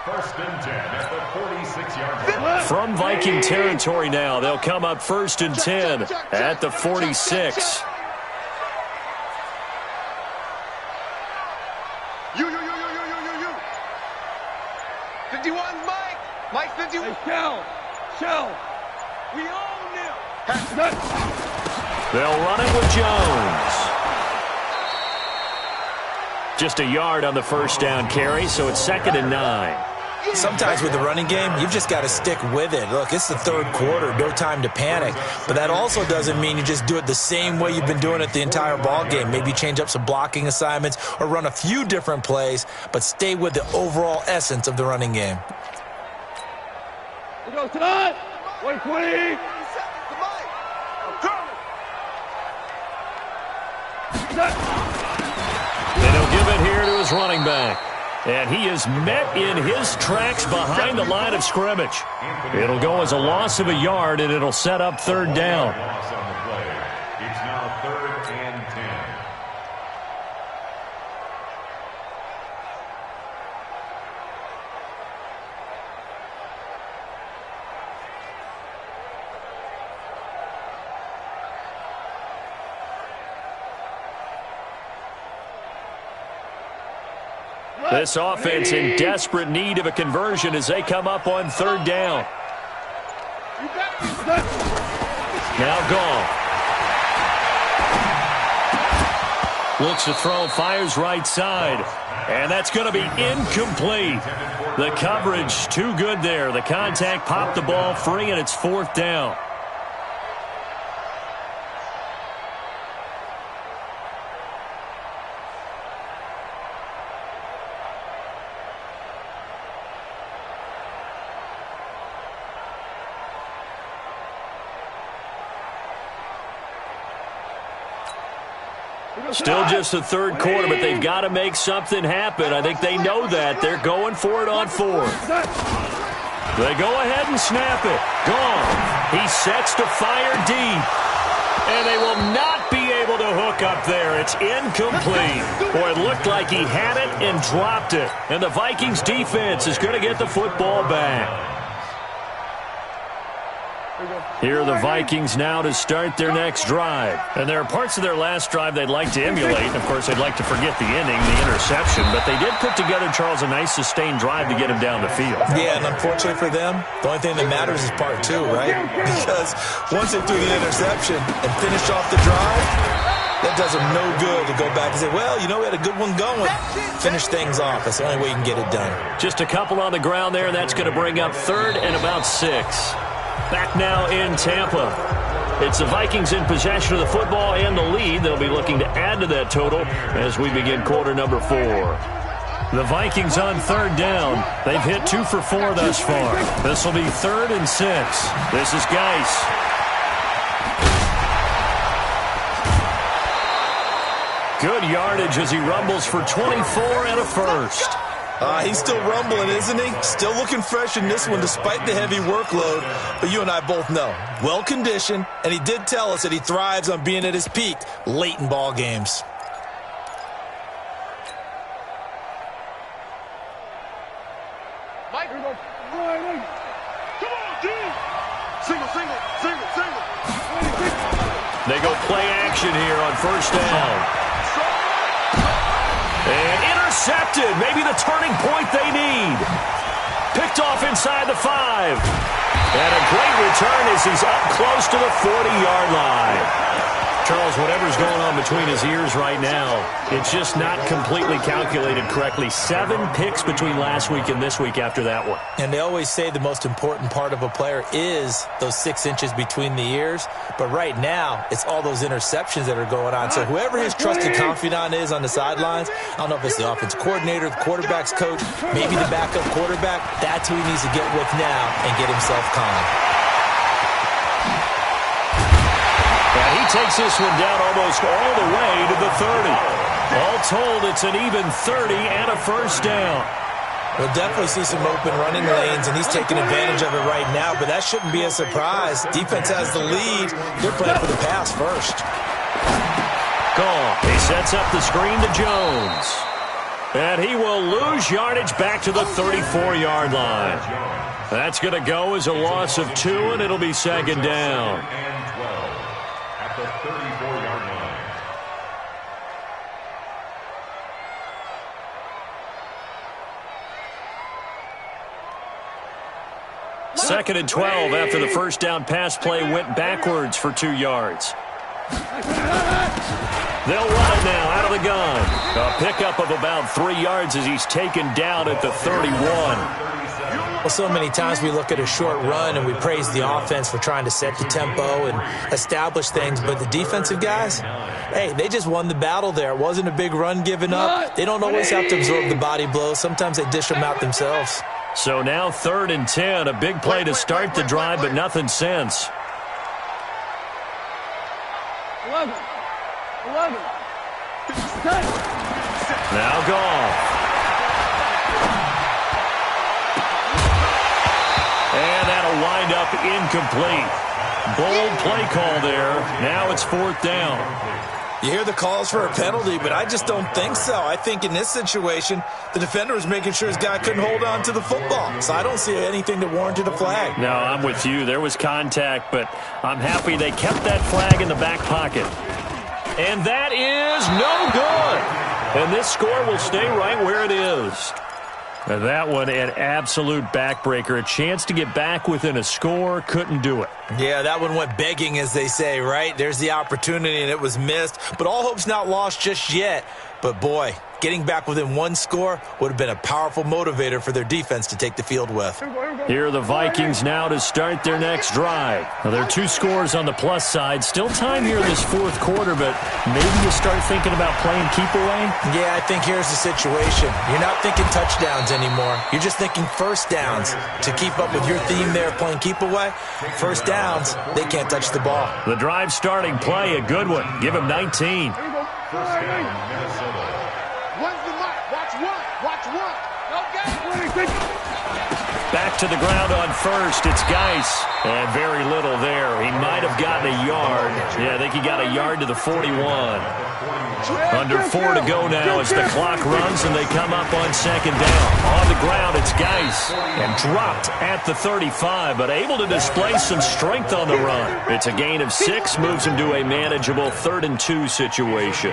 S7: First and 10 at the 46-yard line.
S3: From Viking territory now, they'll come up first and 10 at the 46.
S4: You. 51, Mike 51. Hey, Shell. We own them.
S3: They'll run it with Jones. Just a yard on the first down carry, so it's second and 9.
S5: Sometimes with the running game, you've just got to stick with it. Look, it's the third quarter, no time to panic. But that also doesn't mean you just do it the same way you've been doing it the entire ball game. Maybe change up some blocking assignments or run a few different plays, but stay with the overall essence of the running game.
S4: We go tonight. 120.
S3: And he'll give it here to his running back. And he is met in his tracks behind the line of scrimmage. It'll go as a loss of a yard, and it'll set up third down.
S7: Loss on the play. It's now third and 10.
S3: This offense in desperate need of a conversion as they come up on third down. Now Goff. Looks to throw, fires right side. And that's going to be incomplete. The coverage too good there. The contact popped the ball free, and it's 4th down. Still just the 3rd quarter, but they've got to make something happen. I think they know that. They're going for it on 4th. They go ahead and snap it. Gone. He sets to fire deep. And they will not be able to hook up there. It's incomplete. Boy, it looked like he had it and dropped it. And the Vikings defense is going to get the football back. Here are the Vikings now to start their next drive. And there are parts of their last drive they'd like to emulate. Of course, they'd like to forget the inning, the interception. But they did put together, Charles, a nice sustained drive to get him down the field.
S5: Yeah, and unfortunately for them, the only thing that matters is part 2, right? Because once they threw the interception and finished off the drive, that does them no good to go back and say, well, you know, we had a good one going. Finish things off. That's the only way you can get it done.
S3: Just a couple on the ground there. That's going to bring up 3rd and about 6. Back now in Tampa. It's the Vikings in possession of the football and the lead. They'll be looking to add to that total as we begin quarter number 4. The Vikings on 3rd down. They've hit 2 for 4 thus far. This will be 3rd and 6. This is Geis. Good yardage as he rumbles for 24 and a first.
S5: He's still rumbling, isn't he? Still looking fresh in this one despite the heavy workload. But you and I both know, well-conditioned, and he did tell us that he thrives on being at his peak late in ball games.
S4: Mike, come on, dude. Single.
S3: They go play action here on 1st down. And intercepted. Maybe the turning point they need. Picked off inside the 5. And a great return as he's up close to the 40-yard line. Charles, whatever's going on between his ears right now, it's just not completely calculated correctly. 7 picks between last week and this week after that one.
S5: And they always say the most important part of a player is those 6 inches between the ears. But right now, it's all those interceptions that are going on. So whoever his trusted confidant is on the sidelines, I don't know if it's the offense coordinator, the quarterback's coach, maybe the backup quarterback, that's who he needs to get with now and get himself calm.
S3: And he takes this one down almost all the way to the 30. All told, it's an even 30 and a first down.
S5: We'll definitely see some open running lanes, and he's taking advantage of it right now, but that shouldn't be a surprise. Defense has the lead. They're playing for the pass first.
S3: Goff, he sets up the screen to Jones. And he will lose yardage back to the 34-yard line. That's going to go as a loss of 2, and it'll be 2nd down.
S7: And 12 at the 34-yard line.
S3: Second and 12 after the first down pass play went backwards for 2 yards. They'll run it now out of the gun. A pickup of about 3 yards as he's taken down at the 31.
S5: Well, so many times we look at a short run and we praise the offense for trying to set the tempo and establish things, but the defensive guys, hey, they just won the battle there. It wasn't a big run given up. They don't always have to absorb the body blows. Sometimes they dish them out themselves.
S3: So now 3rd and 10, a big play to start the drive, but nothing since.
S4: 11.
S3: Now Goff. And that'll wind up incomplete. Bold play call there. Now it's 4th down.
S5: You hear the calls for a penalty, but I just don't think so. I think in this situation, the defender was making sure his guy couldn't hold on to the football. So I don't see anything that warranted a flag.
S3: No, I'm with you. There was contact, but I'm happy they kept that flag in the back pocket. And that is no good. And this score will stay right where it is. And that one, an absolute backbreaker. A chance to get back within a score, couldn't do it.
S5: Yeah, that one went begging, as they say, right? There's the opportunity, and it was missed. But all hope's not lost just yet. But, boy, getting back within one score would have been a powerful motivator for their defense to take the field with.
S3: Here are the Vikings now to start their next drive. Now, there are 2 scores on the plus side. Still time here in this fourth quarter, but maybe you start thinking about playing keep away?
S5: Yeah, I think here's the situation. You're not thinking touchdowns anymore. You're just thinking first downs. To keep up with your theme there, playing keep away, first downs, they can't touch the ball.
S3: The drive starting play, a good one. Give him 19.
S7: First down, Minnesota.
S4: When's the mark? Watch one. Watch one. No game.
S3: Back to the ground on first. It's Geis. And very little there. He might have gotten a yard. Yeah, I think he got a yard to the 41. Under 4 to go now as the clock runs and they come up on second down. On the ground, it's Geis. And dropped at the 35, but able to display some strength on the run. It's a gain of 6, moves him to a manageable 3rd and 2 situation.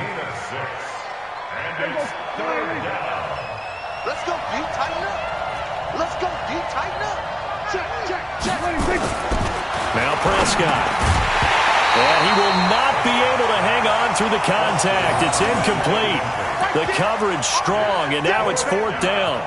S7: And it's third down.
S4: Let's go deep, tighten up. Let's go deep, tighten up. Check, check, check.
S3: Now Prescott. And he will not be able to hang on through the contact. It's incomplete. The coverage strong, and now it's 4th down.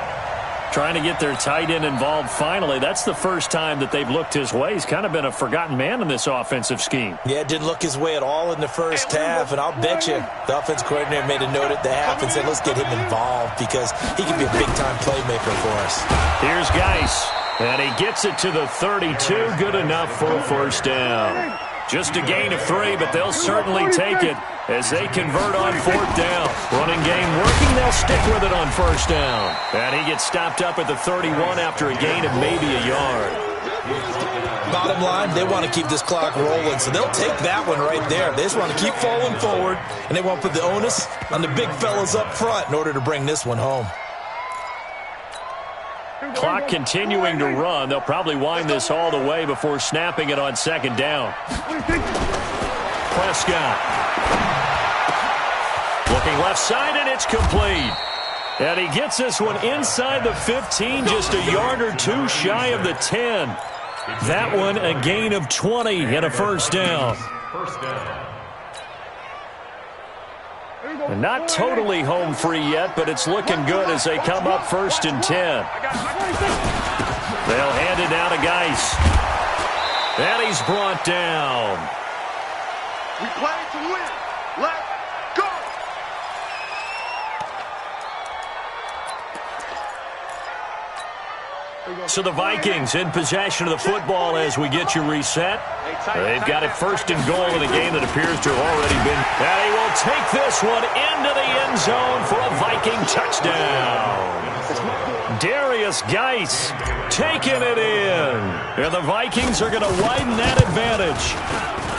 S3: Trying to get their tight end involved finally. That's the first time that they've looked his way. He's kind of been a forgotten man in this offensive scheme.
S5: Yeah, it didn't look his way at all in the first half, and I'll bet you the offense coordinator made a note at the half and said, let's get him involved because he can be a big-time playmaker for us.
S3: Here's Geis, and he gets it to the 32. Good enough for a first down. Just a gain of 3, but they'll certainly take it as they convert on 4th down. Running game working, they'll stick with it on first down. And he gets stopped up at the 31 after a gain of maybe a yard.
S5: Bottom line, they want to keep this clock rolling, so they'll take that one right there. They just want to keep falling forward, and they want to put the onus on the big fellas up front in order to bring this one home.
S3: Clock continuing to run. They'll probably wind this all the way before snapping it on second down. Prescott. Looking left side, and it's complete. And he gets this one inside the 15, just a yard or 2 shy of the 10. That one a gain of 20 and a first down.
S7: First down.
S3: And not totally home free yet, but it's looking good as they come up 1st and 10. They'll hand it now to Geis. And he's brought down.
S4: We play to win. Let's go.
S3: So the Vikings in possession of the football as we get you reset. They've got it 1st and goal in a game that appears to have already been. And he will take this one into the end zone for a Viking touchdown. Darius Geis taking it in. And the Vikings are going to widen that advantage.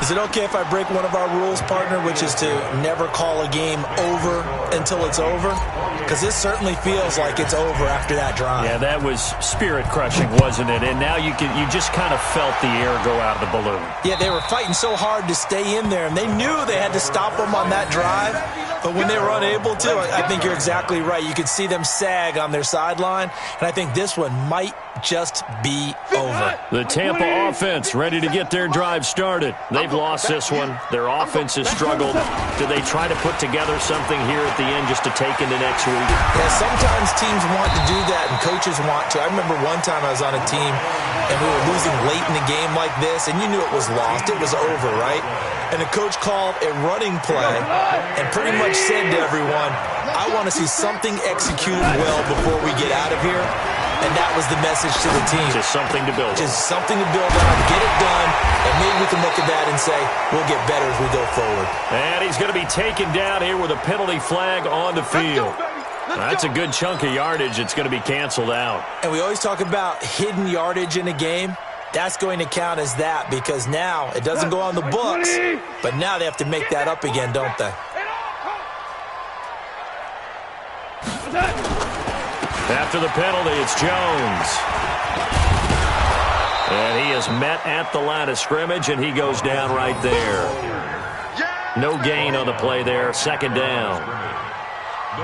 S5: Is it okay if I break one of our rules, partner, which is to never call a game over until it's over? Because this certainly feels like it's over after that drive.
S3: Yeah, that was spirit-crushing, wasn't it? And now you just kind of felt the air go out of the balloon.
S5: Yeah, they were fighting so hard to stay in there, and they knew they had to stop them on that drive. But when they were unable to, I think you're exactly right. You could see them sag on their sideline, and I think this one might just be over.
S3: The Tampa offense ready to get their drive started. They've lost this one. Their offense has struggled. Do they try to put together something here at the end just to take into next week?
S5: Yeah, sometimes teams want to do that, and coaches want to. I remember one time I was on a team, and we were losing late in a game like this, and you knew it was lost. It was over, right? And the coach called a running play and pretty much said to everyone, I want to see something executed well before we get out of here. And that was the message to the team.
S3: Just something to build on.
S5: Just something to build on, get it done, and maybe we can look at that and say, we'll get better as we go forward.
S3: And he's going to be taken down here with a penalty flag on the field. That's a good chunk of yardage. It's going to be canceled out.
S5: And we always talk about hidden yardage in a game. That's going to count as that because now it doesn't go on the books, but now they have to make that up again, don't they?
S3: After the penalty, it's Jones. And he is met at the line of scrimmage, and he goes down right there. No gain on the play there, second down.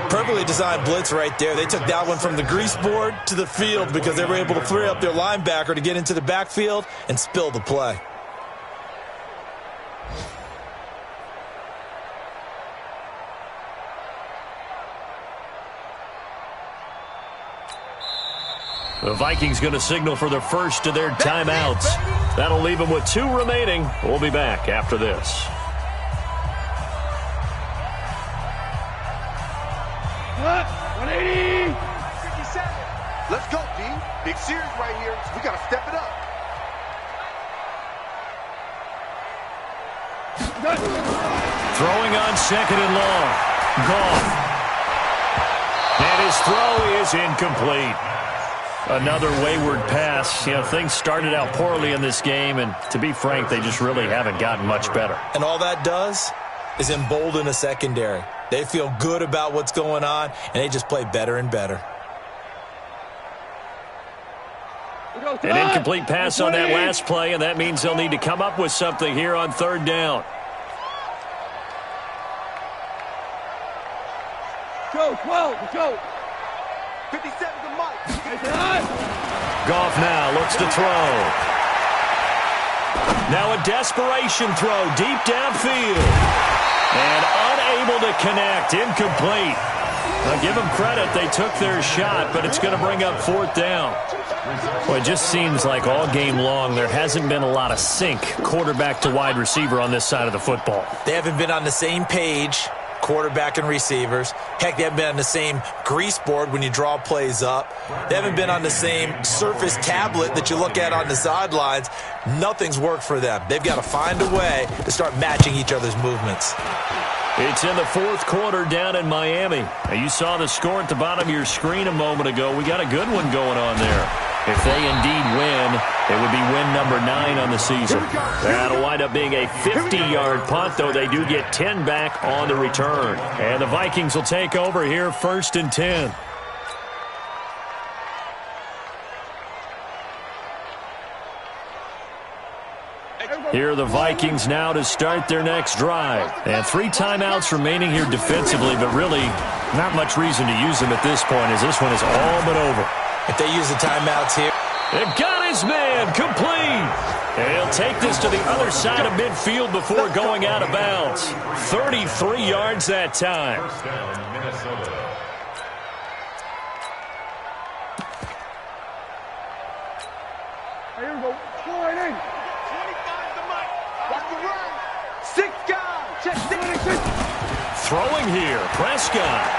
S5: Perfectly designed blitz right there. They took that one from the grease board to the field because they were able to free up their linebacker to get into the backfield and spill the play.
S3: The Vikings going to signal for the first of their timeouts. That'll leave them with 2 remaining. We'll be back after this.
S4: Cut. 180. 57. Let's go, D. Big series right here. So we got to step it up.
S3: Throwing on 2nd and long. Goff. And his throw is incomplete. Another wayward pass. You know, things started out poorly in this game, and to be frank, they just really haven't gotten much better.
S5: And all that does is embolden a secondary. They feel good about what's going on, and they just play better and better.
S3: An incomplete pass on that last play, and that means they'll need to come up with something here on 3rd down.
S4: Go, 12, go. 57 to Mike.
S3: Goff now looks to throw. Now a desperation throw deep downfield. And unable to connect. Incomplete. Now give them credit. They took their shot, but it's going to bring up 4th down. Well, it just seems like all game long there hasn't been a lot of sync quarterback to wide receiver on this side of the football.
S5: They haven't been on the same page, quarterback and receivers. Heck, they haven't been on the same grease board when you draw plays up. They haven't been on the same surface tablet that you look at on the sidelines. Nothing's worked for them. They've got to find a way to start matching each other's movements.
S3: It's in the 4th quarter down in Miami. Now, you saw the score at the bottom of your screen a moment ago. We got a good one going on there. If they indeed win, it would be win number 9 on the season. That'll wind up being a 50-yard punt, though they do get 10 back on the return. And the Vikings will take over here 1st and 10. Here are the Vikings now to start their next drive. And 3 timeouts remaining here defensively, but really not much reason to use them at this point as this one is all but over.
S5: If they use the timeouts here.
S3: They've got his man complete. And he'll take this to the other side of midfield before going out of bounds. 33 yards that time.
S7: First down, Minnesota.
S4: Here we go. 25 to Mike. Watch the run. 6 guys. Check 6.
S3: Throwing here, Prescott.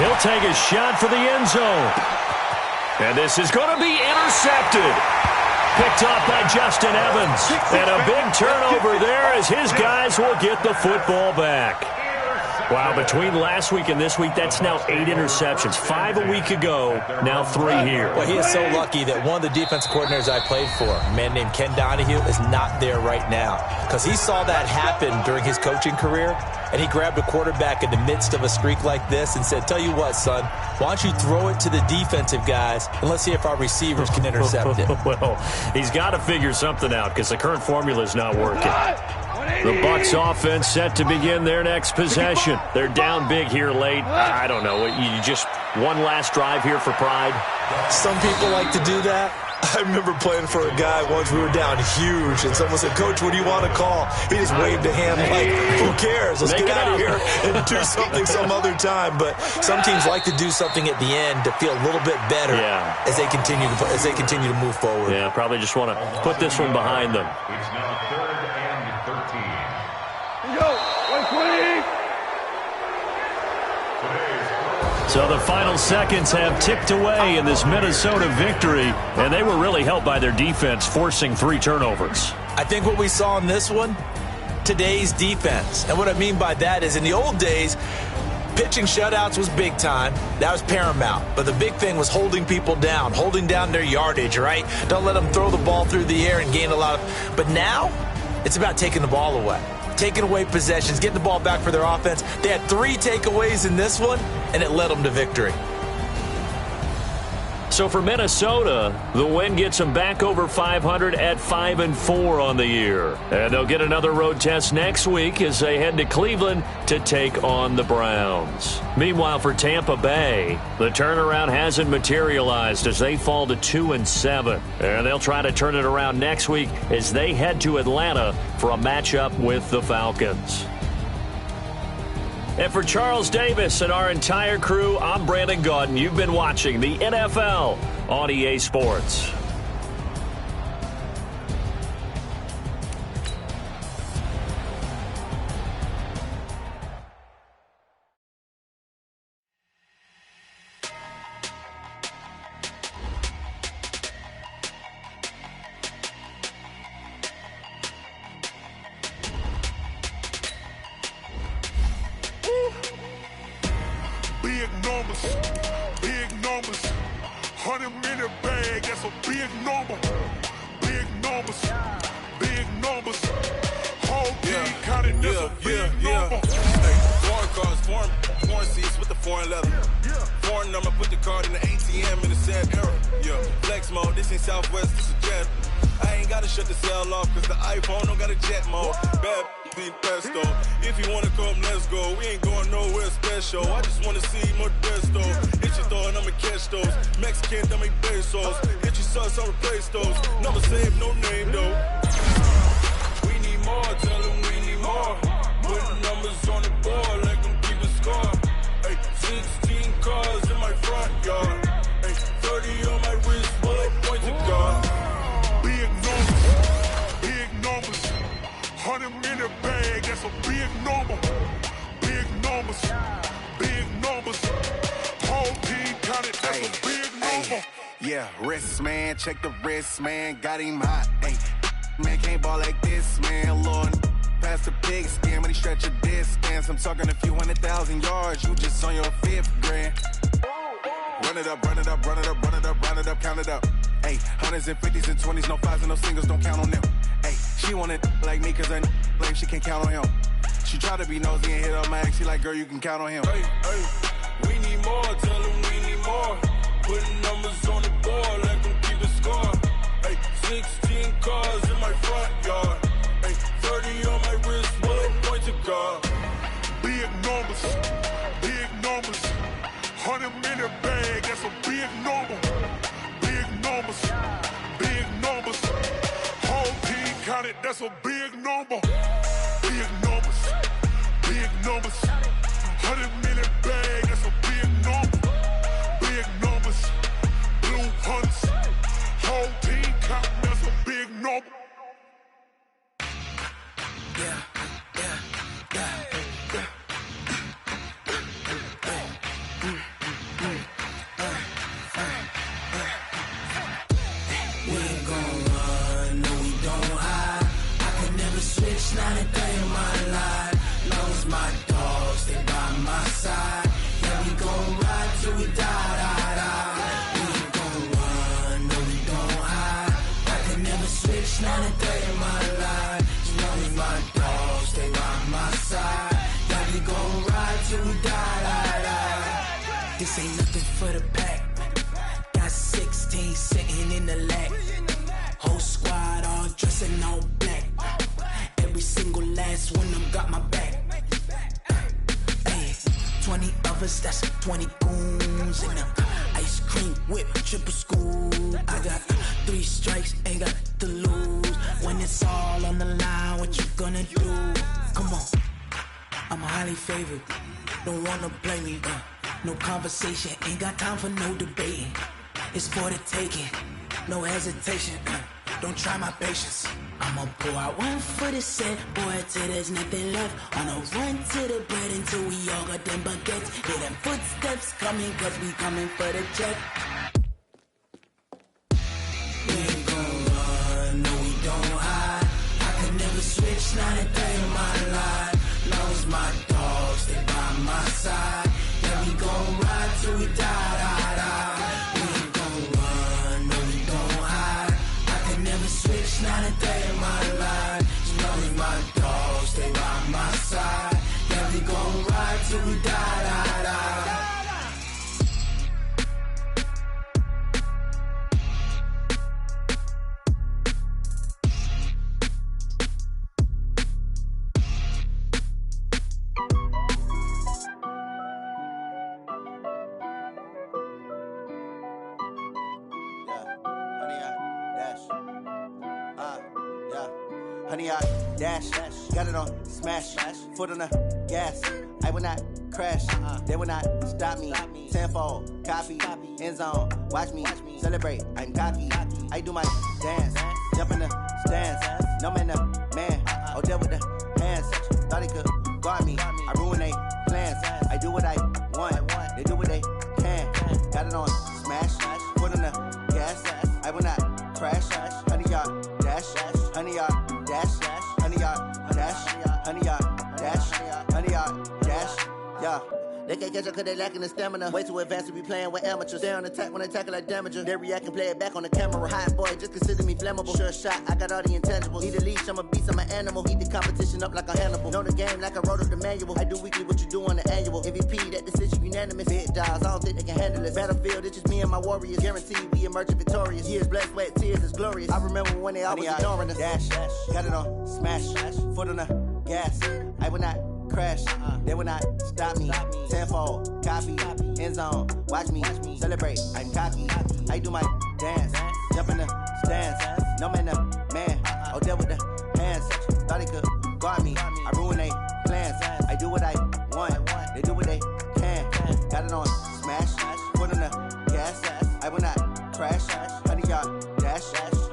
S3: He'll take a shot for the end zone. And this is going to be intercepted. Picked off by Justin Evans. And a big turnover there as his guys will get the football back. Wow, between last week and this week, that's now 8 interceptions. 5 a week ago, now 3 here.
S5: Well, he is so lucky that one of the defensive coordinators I played for, a man named Ken Donahue, is not there right now. Because he saw that happen during his coaching career, and he grabbed a quarterback in the midst of a streak like this and said, tell you what, son, why don't you throw it to the defensive guys, and let's see if our receivers can intercept it.
S3: Well, he's got to figure something out because the current formula is not working. The Bucs offense set to begin their next possession. They're down big here late. I don't know. You just one last drive here for pride?
S5: Some people like to do that. I remember playing for a guy once. We were down huge, and someone said, Coach, what do you want to call? He just waved a hand like, who cares? Let's get out of here and do something some other time. But some teams like to do something at the end to feel a little bit better as they continue to move forward.
S3: Yeah, probably just want to put this one behind them.
S7: It's now 3rd and 13.
S4: Here we go. 120.
S3: So the final seconds have ticked away in this Minnesota victory, and they were really helped by their defense forcing 3 turnovers.
S5: I think what we saw in this one, today's defense. And what I mean by that is in the old days, pitching shutouts was big time. That was paramount. But the big thing was holding people down, holding down their yardage, right? Don't let them throw the ball through the air and gain a lot of... But now, it's about taking the ball away. Taking away possessions, getting the ball back for their offense. They had 3 takeaways in this one, and it led them to victory.
S3: So for Minnesota, the win gets them back over 500 at 5-4 on the year. And they'll get another road test next week as they head to Cleveland to take on the Browns. Meanwhile, for Tampa Bay, the turnaround hasn't materialized as they fall to 2-7. And they'll try to turn it around next week as they head to Atlanta for a matchup with the Falcons. And for Charles Davis and our entire crew, I'm Brandon Gaudin. You've been watching the NFL on EA Sports.
S8: Big numbers, 100-minute bag, that's a big number. Big numbers, whole team counting, that's a big number.
S9: Hey, foreign cars, foreign seats with the foreign leather. Foreign number, put the card in the ATM in the sad era. Yeah, flex mode, this ain't Southwest, this is jet. I ain't gotta shut the cell off, cause the iPhone don't got a jet mode. Bad pesto. If you wanna come, let's go. We ain't going nowhere special. I just wanna see Modesto. Hit your thought, I'ma catch those. Mexican, don't make pesos. Hit your sauce, I'll replace those. Number save, no name though. We need more, tell them we need more. Put numbers on the board, let them keep a score. Hey, 16 cars in my front yard. Hey, 30 on my wrist, bullet point to God.
S8: Big numbers, 100-minute bag, that's a big number. Big numbers, whole team counted, that's a big number.
S10: Yeah, wrist man, check the wrist man, got him hot. Ay, man can't ball like this, man. Lord, past the pig skin when he stretch a distance. I'm talking a few 100,000 yards, you just on your 5th grand. Run it up, count it up. Ay, hundreds and 50s and 20s, no 5s and no singles, don't count on them. Ay, she want it like me cause her like she can't count on him. She try to be nosy and hit up my ex, she like, girl, you can count on him.
S9: Hey, we need more, tell them we need more. Putting numbers on the board, let them keep a score. Hey, 16 cars in my front yard. Hey, 30 on my wrist, bullet point to God.
S8: Big numbers, 100-minute bag, that's a big number. Big numbers, whole team counted, that's a big number. Big numbers, 100-minute bag, that's a big number. Big numbers, blue hunts, whole team counting, that's a big number.
S10: Yeah. We ain't gon' run, no we don't hide. I can never switch, not a day in my life. Long as my dogs stay by my side. Yeah, we gon' ride till we die. We ain't gon' run, no we don't hide. I can never switch, not a day in my life. As long as my dogs stay by my side. Yeah, we gon' ride till we die. This ain't nothing for the pack. Got 16 sitting in the lag. Whole squad all dressing all black. Every single last one of them got my back. Ay, 20 of us, that's 20 goons in the ice cream whip, triple scoop. I got 3 strikes, ain't got to lose. When it's all on the line, what you gonna do? Come on, I'm highly favored. Don't wanna play me, no conversation, ain't got time for no debating. It's for the taking, no hesitation. Don't try my patience. I'ma pour out one for the set, boy, till there's nothing left. On a run to the bread until we all got them baguettes. Hear them footsteps coming, cause we coming for the check. We ain't gon' run, no we don't hide. I can never switch, not a day in my life. Long as my dogs stay by my side. Yeah, we gon' ride till we die. Switch, not a day in my life. As long as my dogs stay by my side. Yeah, we gon' ride till we die.
S2: 100-yard dash. Got it on smash. Foot on the gas. I will not crash. They will not stop me. Tenfold, copy, end zone. Watch me celebrate. I'm cocky. I do my dance. Jump in the stands. No man, the man. Oh, deal with the hands. Thought he could guard me. I ruin they plans. I do what I want. They do what they can. Got it on smash. Foot on the gas. I will not crash. 100-yard dash. 100-yard dash. 100-yard dash. 100-yard dash. 100-yard dash. Yeah. They can't catch up cause they lacking the stamina. Way too advanced to be playing with amateurs. Stay on attack when they tackle like damager. They react and play it back on the camera. Hot boy, just consider me flammable. Sure shot, I got all the intangibles. Need a leash, I'm a beast, I'm an animal. Heat the competition up like a Hannibal. Know the game like I wrote up the manual. I do weekly what you do on the annual. MVP, that decision unanimous. Big dogs, I don't think they can handle this. Battlefield, it's just me and my warriors. Guaranteed we emerging victorious. Years, blood, sweat, tears, it's glorious. I remember when they always ignoring us. Dash, got it on smash. Foot on the gas. I will not crash. They will not stop me. Tenfold, copy, end zone. Watch me celebrate. I'm cocky. I do my dance. Jump in the stands. No man, the man. Oh, deal with the hands. Thought he could guard me. I ruin they plans. I do what I want. They do what they can. Got it on smash. Foot on the gas. I will not crash. 100-yard dash.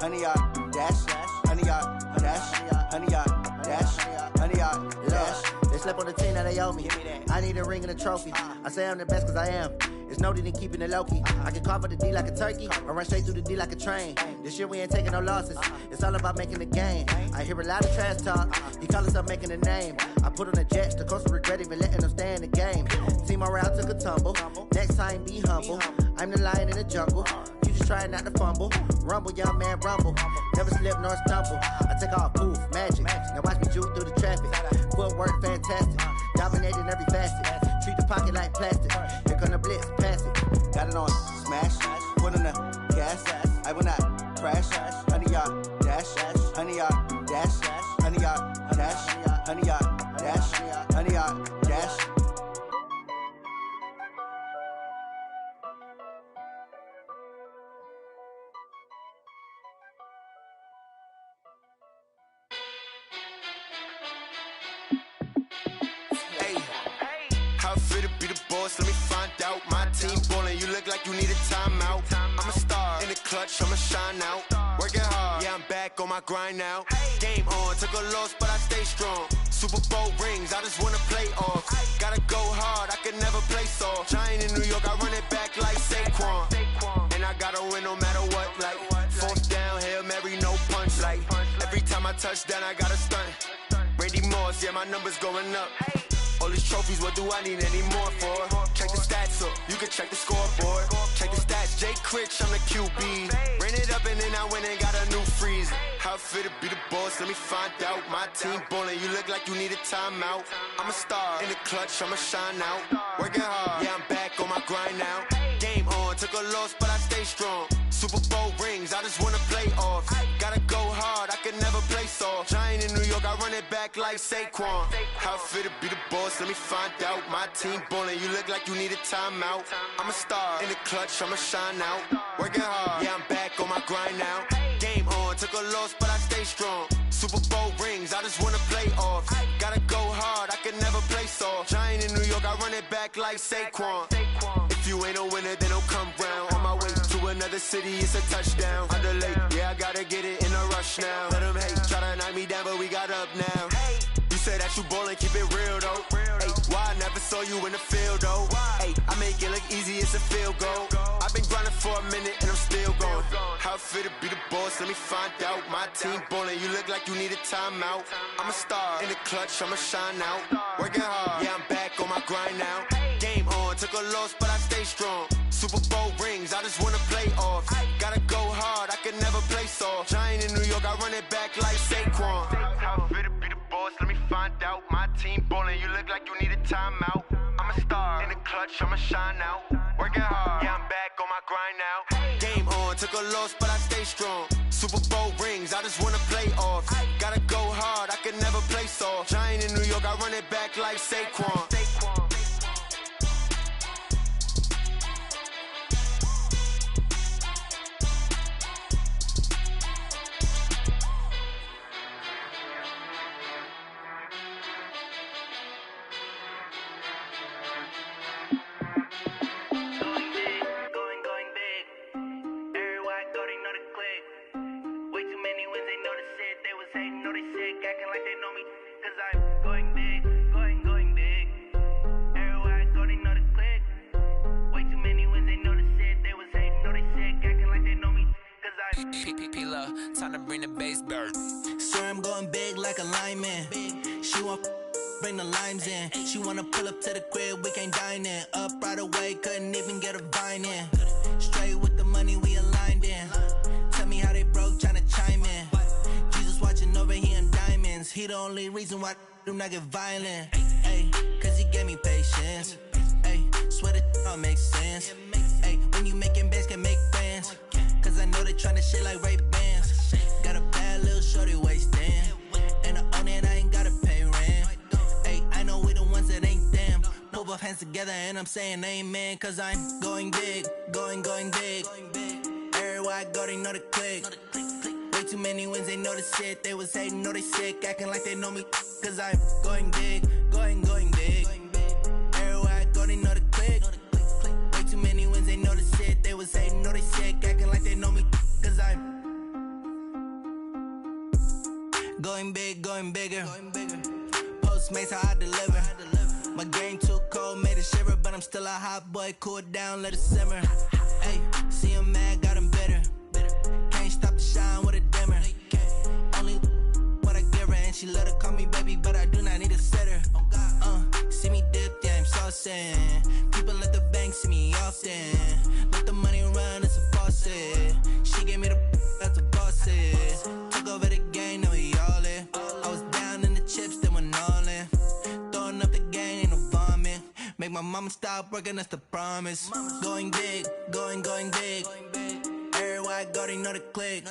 S2: 100-yard dash. 100-yard dash. 100-yard dash. 100-yard dash. They slept on the team that they owe me. I need a ring and a trophy. I say I'm the best cause I am. It's no need in keeping it low-key. I can carve up the D like a turkey or run straight through the D like a train. This year we ain't taking no losses. It's all about making the game. I hear a lot of trash talk. He call himself making a name. I put on the Jets. The coach will regret even letting them stay in the game. Team morale took a tumble. Next time be humble. I'm the lion in the jungle. You just trying not to fumble. Rumble, young man, rumble. Never slip nor stumble. I take off, poof, magic. Now watch me juke through the traffic. Footwork fantastic. Dominating every facet. Treat the pocket like plastic. Here come the blitz, pass it. Got it on smash. Foot on the gas. I will not crash. 100-yard dash. 100-yard dash. 100-yard dash. 100-yard dash. 100-yard dash.
S9: Let me find out. My team ballin', you look like you need a timeout. I'm a star in the clutch, I'ma shine out. Working hard, yeah, I'm back on my grind now. Game on, took a loss, but I stay strong. Super Bowl rings, I just wanna play off. Gotta go hard, I can never play soft. Giant in New York, I run it back like Saquon. And I gotta win no matter what, like fourth down, Hail Mary, no punch. Like every time I touch down, I gotta stunt. Randy Moss, yeah, my numbers going up. All these trophies, what do I need any more for? Check the stats up, you can check the scoreboard. Check the stats, Jay Critch, I'm the QB. Ran it up and then I went and got a new freeze. How it feel to be the boss, let me find out. My team ballin', you look like you need a timeout. I'm a star in the clutch, I'ma shine out. Working hard, yeah, I'm back on my grind now. Game on, took a loss, but I stay strong. Super Bowl rings, I just wanna play off. Gotta go hard, I can never play soft. Giant in New York, I run it back like Saquon. How it feel to be the boss, let me find out. My team ballin', you look like you need a timeout. I'm a star in the clutch, I'ma shine out. Working hard, yeah, I'm back on my grind now. Game on, took a loss, but I stay strong. Super Bowl rings, I just wanna play off. Gotta go hard, I can never play soft. Giant in New York, I run it back like Saquon. If you ain't a winner, then don't come round. On my way to another city, it's a touchdown. Underlay, yeah, I gotta get it in a rush now. Let them hate, try to knock me down, but we got up now. You say that you ballin', keep it real though. Hey, why I never saw you in the field though? Hey, I make it look easy, it's a field goal. I've been grinding for a minute and I'm still going. How it feel to be the boss, let me find out. My team ballin', you look like you need a timeout. I'm a star in the clutch, I'ma shine out. Working hard, yeah, I'm back on my grind now. Game on, took a loss, but I stay strong. Super Bowl rings, I just wanna play off. Gotta go hard, I can never play soft. Giant in New York, I run it back like Saquon. How it feel to be the boss, let me find out. My team ballin', you look like you need a timeout. I'm a star in the clutch, I'ma shine out. Working hard, yeah, I'm back on my grind now. Game on, took a loss, but I stay strong. Super Bowl rings, I just wanna play off. Gotta go hard, I can never play soft. Giant in New York, I run it back like Saquon.
S10: time to bring the bass bird. Swear I'm going big like a lineman. She want bring the limes in. She wanna pull up to the crib, we can't dine in. Up right away, couldn't even get a vine in. Straight with the money we aligned in. Tell me how they broke, tryna chime in. Jesus watching over here in diamonds. He the only reason why I do not get violent. Ay, cause he gave me patience. Ay, swear that all makes sense. Ay, when you making bands, can make friends. Cause I know they tryna shit like Ray-Bans. Got a bad little shorty wasting. And I own it, I ain't gotta pay rent. Ay, I know we the ones that ain't them. Pull both hands together and I'm saying amen. Cause I'm going big, going big. Everywhere I go, they know the click. Way too many wins, they know the shit. They was hating, know they sick, acting like they know me. Cause I'm going big, going big. Everywhere I go, they know the click. Way too many wins, they know the shit. They was hating, know they sick, acting like they know me. Cause I'm going big, going bigger. Postmates, how I deliver. My game too cold, made it shiver. But I'm still a hot boy, cool it down, let it simmer. Hey, see him mad, got him bitter. Can't stop the shine with a dimmer. Only what I give her, and she let her call me baby, but I do not need a sitter. See me dip, yeah, I'm saucing. People at the bank see me often. Let the money run, it's a faucet. She gave me the that's a bosses. Took over the game, now we all in. I was down in the chips, then went all in. Throwing up the game, ain't no vomit. Make my mama stop working, that's the promise. Going big, going big. Everywhere I go, they know the click.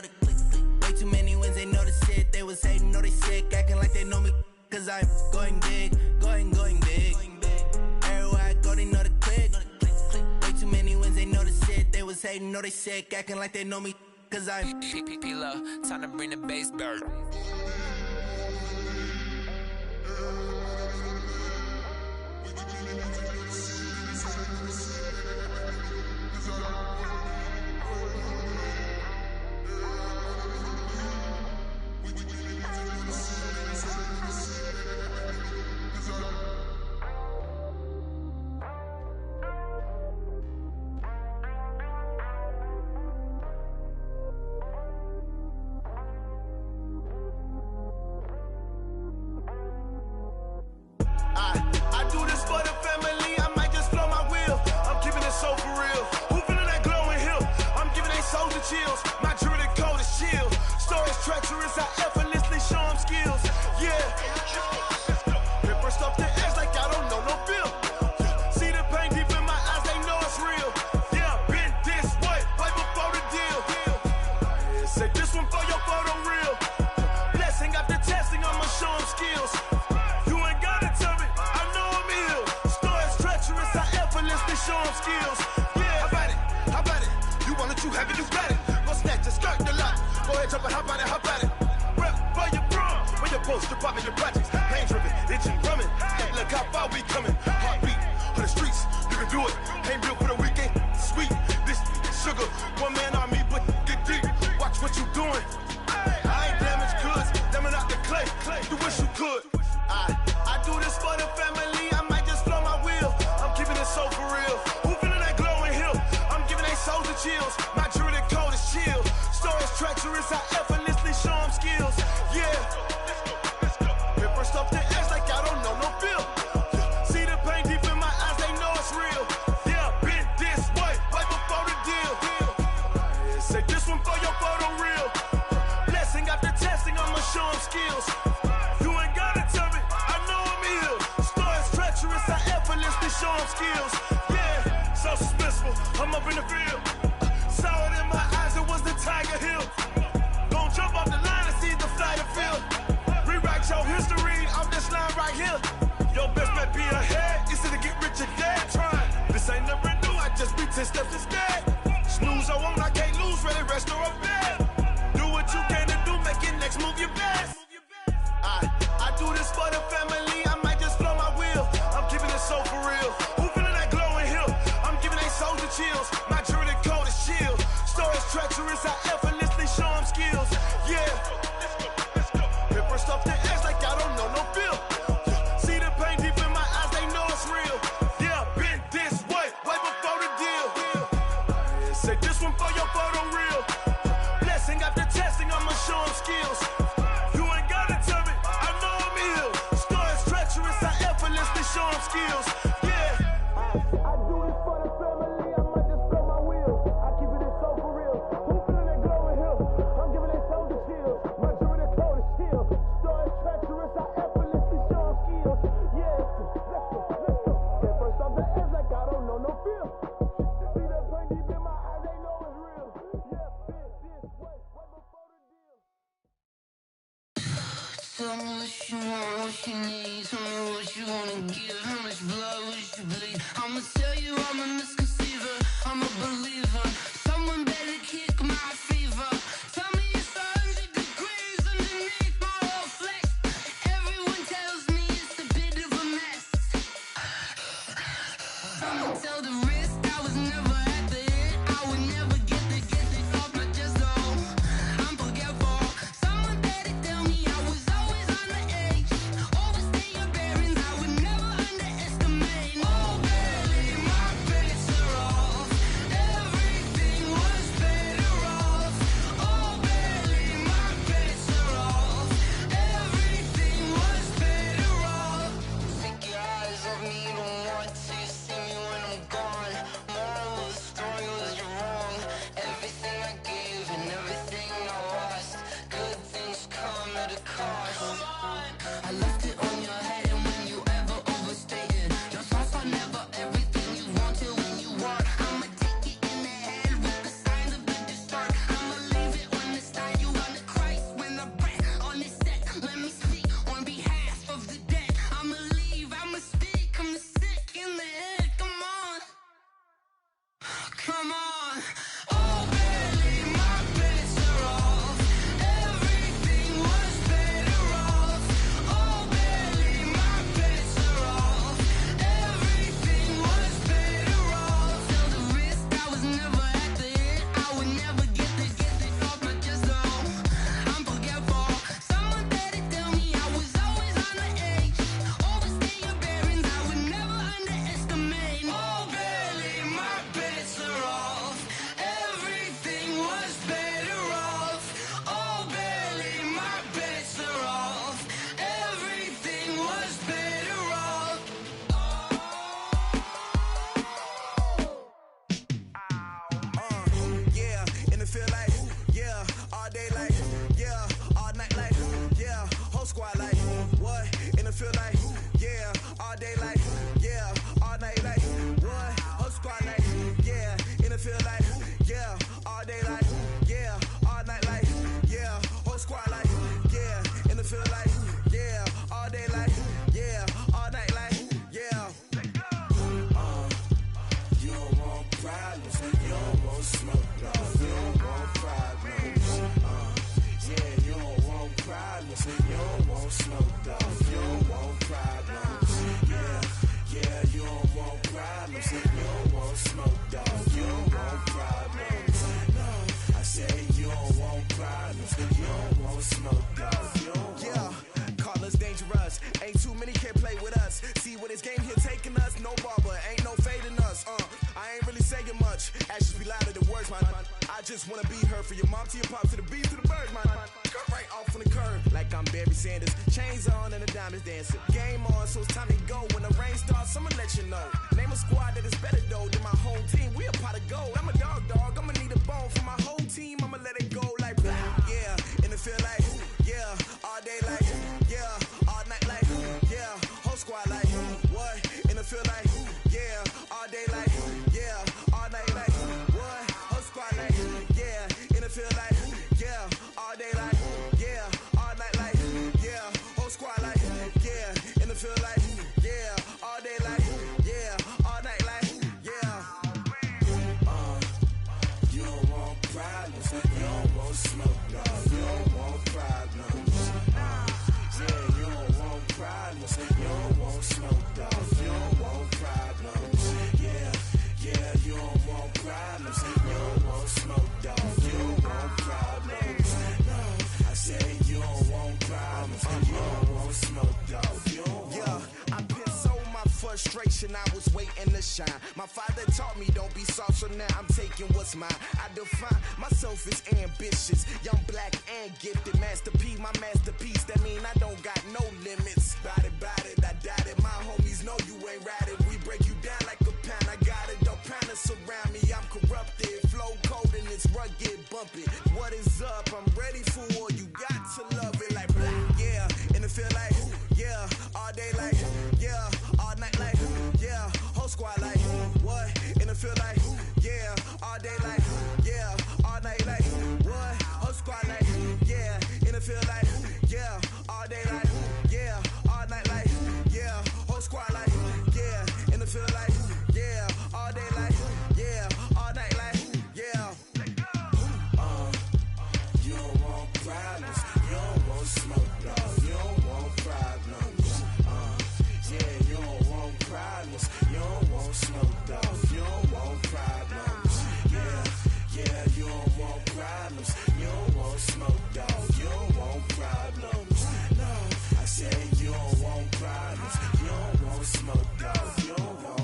S10: Way too many wins, they know the shit. They was hating, know they sick, acting like they know me. Cause I'm going big, going big. Everywhere I go, they know the click. Way too many wins, they know the shit. They was hating, know they sick, acting like they know me. Cause I'm P-P-P-Lo, time to bring the bass bird.
S8: Chills. My jewelry code is chill. Stories treacherous, I effortlessly show them skills. Yeah. Paper stuff the edge like I don't know no bill. See the pain deep in my eyes, they know it's real. Yeah, been this way, right before the deal. Say this one for your photo real. Blessing after testing, I'ma show them skills. You ain't gotta tell me, I know I'm ill. Stories treacherous, I effortlessly show them skills. Yeah, how about it? You want it, you have it, you got it. Snatch a skirt the lot. Go ahead, jump and hop on it. Rep for your bro. When your post, department, your projects. Pain driven, itching, drumming. Hey, look how far we coming. Heartbeat on the streets. You can do it. Ain't built for the weekend. Sweet, this sugar. One man army, but get deep. Watch what you doing. I ain't damaged goods. Damn out the clay. You wish you could. I do this for the family. I might just blow my wheel. I'm keeping it so for real. Who feeling that glowing hill? I'm giving they souls the chills. My jewelry code is chill. Stories treacherous, I effortlessly show them skills. Yeah. Paper stuff the edge like I don't know no bill. See the pain deep in my eyes, they know it's real. Yeah, been this way, right before the deal. Say this one for your photo real. Blessing after testing, I'ma show them skills. You ain't gotta tell me, I know I'm ill. Stories treacherous, I effortlessly show them skills. Yeah, so suspenseful, I'm up in the field. Saw it in my eyes, it was the Tiger Hill. Don't jump off the line and see the flight of field. Rewrite your history off this line right here. Your best bet be ahead, easy to get rich or dead. Trying, this ain't never new, I just be 10 steps instead. Snooze or won't, I can't lose, ready, rest or a bed. Do what you can to do, make your next move your best. I do this for the family, I might just blow my wheel. I'm keeping it so for real. Who feeling that glowing hill? I'm giving they souls the chills. My jewelry code is chill. Stories treacherous, I effortlessly show them skills. Yeah. Paper stuff the edge like I don't know no bill. See the pain deep in my eyes, they know it's real. Yeah, been this way, right before the deal. feel. See that pain deep in my eyes, they know it's real. Yeah, this way before the deal.
S1: Tell me what you want, what you need. Tell me what you wanna give. How much blood would you bleed? I'ma tell you I'm a misconceiver. I'm a believer. Someone better kick my fever. Tell me it's 100 degrees underneath my whole flesh. Everyone tells me it's a bit of a mess. Someone tell the risk I was never at the end. I would never get it off my chest though. I'm forgetful. Someone better tell me I was always on the edge. Overstay your bearings, I would never underestimate. Oh baby, my bets are off. Everything was better off. Oh baby, my bets are off. Everything was better off. Take your eyes off me, you don't want to see me when I'm gone. Moral of the story was you're wrong. Everything I gave and everything I lost. Good things come at a cost. I left it on your head, and when you ever overstated, your thoughts are never everything you wanted when you want. I'ma take it in the head with the signs of the distort. I'ma leave it on the side. You on the Christ when I breath on this set. Let me speak on behalf of the dead. I'ma leave, I'ma speak. I'm the sick in the head. Come on, come on. Oh baby, my bets are off. Everything was better off. Oh baby, my bets are off. Everything was better off. Tell the risk I was never at the end. I would never get it off my chest though. I'm forgetful. Someone better tell me I was always on the edge. Overstay your bearings, I would never underestimate. Oh baby, my bets are off. Everything was better off. Oh baby, my bets are off. Everything was better off.
S8: Yeah, and it feel like, yeah, all day like, yeah, all night like, yeah, whole squad like, what? And it feel like, yeah, all day like, yeah, all night like, what? Whole squad like, yeah, and it feel like, yeah, all day like, yeah, all night like, yeah, whole squad like, yeah, and it feel like, yeah, all day like, yeah, all night like, yeah. You don't want problems, you don't want smoke, no. You don't want problems, yeah, you don't want problems, you don't want smoke, dog. You don't want problems, yeah, you don't want problems, you don't want smoke, dog. You don't want problems, no. I say you don't want problems, you don't want smoke, dog. You don't want. Call us dangerous, ain't too many can play with us. See where this game here taking us, no barber, ain't no fading us. I ain't really saying much. Actions be louder than words, man. I just wanna be heard for your mom to your pop to the beat to the birds, man. Cut right off on the curb, like I'm Barry Sanders. Chains on and the diamonds dancing. Game on, so it's time to go. When the rain starts, I'ma let you know. Name a squad that is better though than my whole team. We a pot of gold. I'm a dog. I'ma need a bone for my whole team. I'ma let it go like blah. Yeah, and it feel like, yeah, all day like, yeah, all night like, yeah, whole squad like, what? And it feel like, yeah, all day like, yeah, all night like, what? Whole squad like, yeah, and it feel like, yeah, all day like, yeah, all night like, yeah, whole squad like, yeah, and it feel like, yeah, all day like, yeah, all night like, yeah. You don't want problems, you don't want smoke, no. You don't want problems, yeah, you don't want problems, you don't want smoke, dog. You don't want problems, yeah, you don't want problems, you don't want smoke, dog. You don't want problems, no. I say you don't want problems, you don't want smoke, dog. You don't want. Yeah, I've been so my frustration, I was waiting to shine. My father taught me don't be soft, so now I'm taking what's mine. I define myself as ambitious, young, black, and gifted. Master P, my masterpiece, that mean I don't got no limits. Bout it, I doubt it. My homies know you ain't ratted. We break you down like a pound. I got it, don't pound us around me. I'm corrupted, flow cold and it's rugged, bumpy. What is up? I'm ready for war. You got to love it like blah. Yeah, and it feel like, yeah, all day like, yeah, all night like, yeah, whole squad like, what? feel like, yeah, all day like, yeah, all night like, what? Whole squad like, yeah, in the field like, yeah, all day like, yeah, all night like, yeah, whole squad like, yeah, in the field like, yeah, all day like, yeah, all night like, yeah. You don't want problems, you don't want smoke, no, you don't want problems. Yeah, you don't want problems, you don't want smoke, dog, you don't want problems. Yeah, you don't want problems, you don't want smoke, dog, you don't want problems. No, I said you don't want problems, you don't want smoke, dog, you don't want.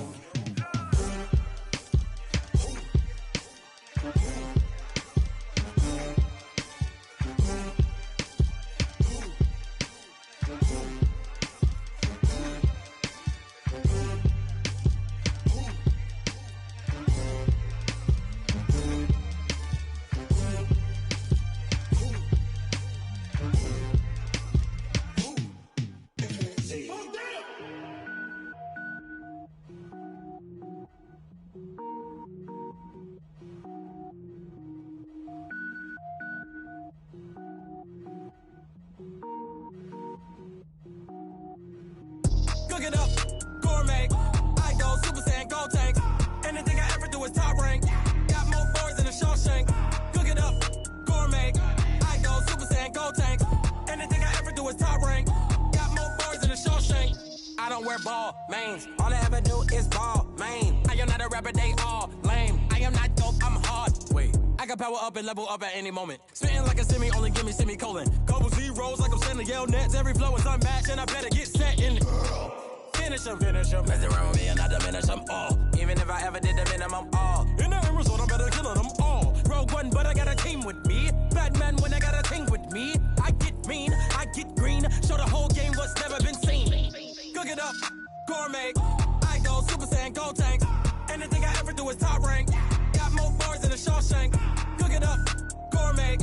S10: Cook it up, gourmet. I go Super Saiyan, gold tank. Anything I ever do is top rank. Got more boys than a Shawshank. Cook it up, gourmet. I go Super Saiyan, gold tank. Anything I ever do is top rank. Got more boys than a Shawshank. I don't wear ball mains. All I ever do is ball main. I am not a rapper, they all lame. I am not dope, I'm hard. Wait, I can power up and level up at any moment. Spitting like a semi, only give me semicolon. Couple zeros like I'm sending yell nets. Every flow is unmatched and I better get set in. Finish them. Mess around with me and I diminish them all. Even if I ever did the minimum all. In the end result, I better kill them all. Rogue One, but I got a team with me. Batman when I got a team with me. I get mean, I get green. Show the whole game what's never been seen. Cook it up, gourmet. I go Super Saiyan, gold tank. Anything I ever do is top rank. Got more bars than a Shawshank. Cook it up, gourmet.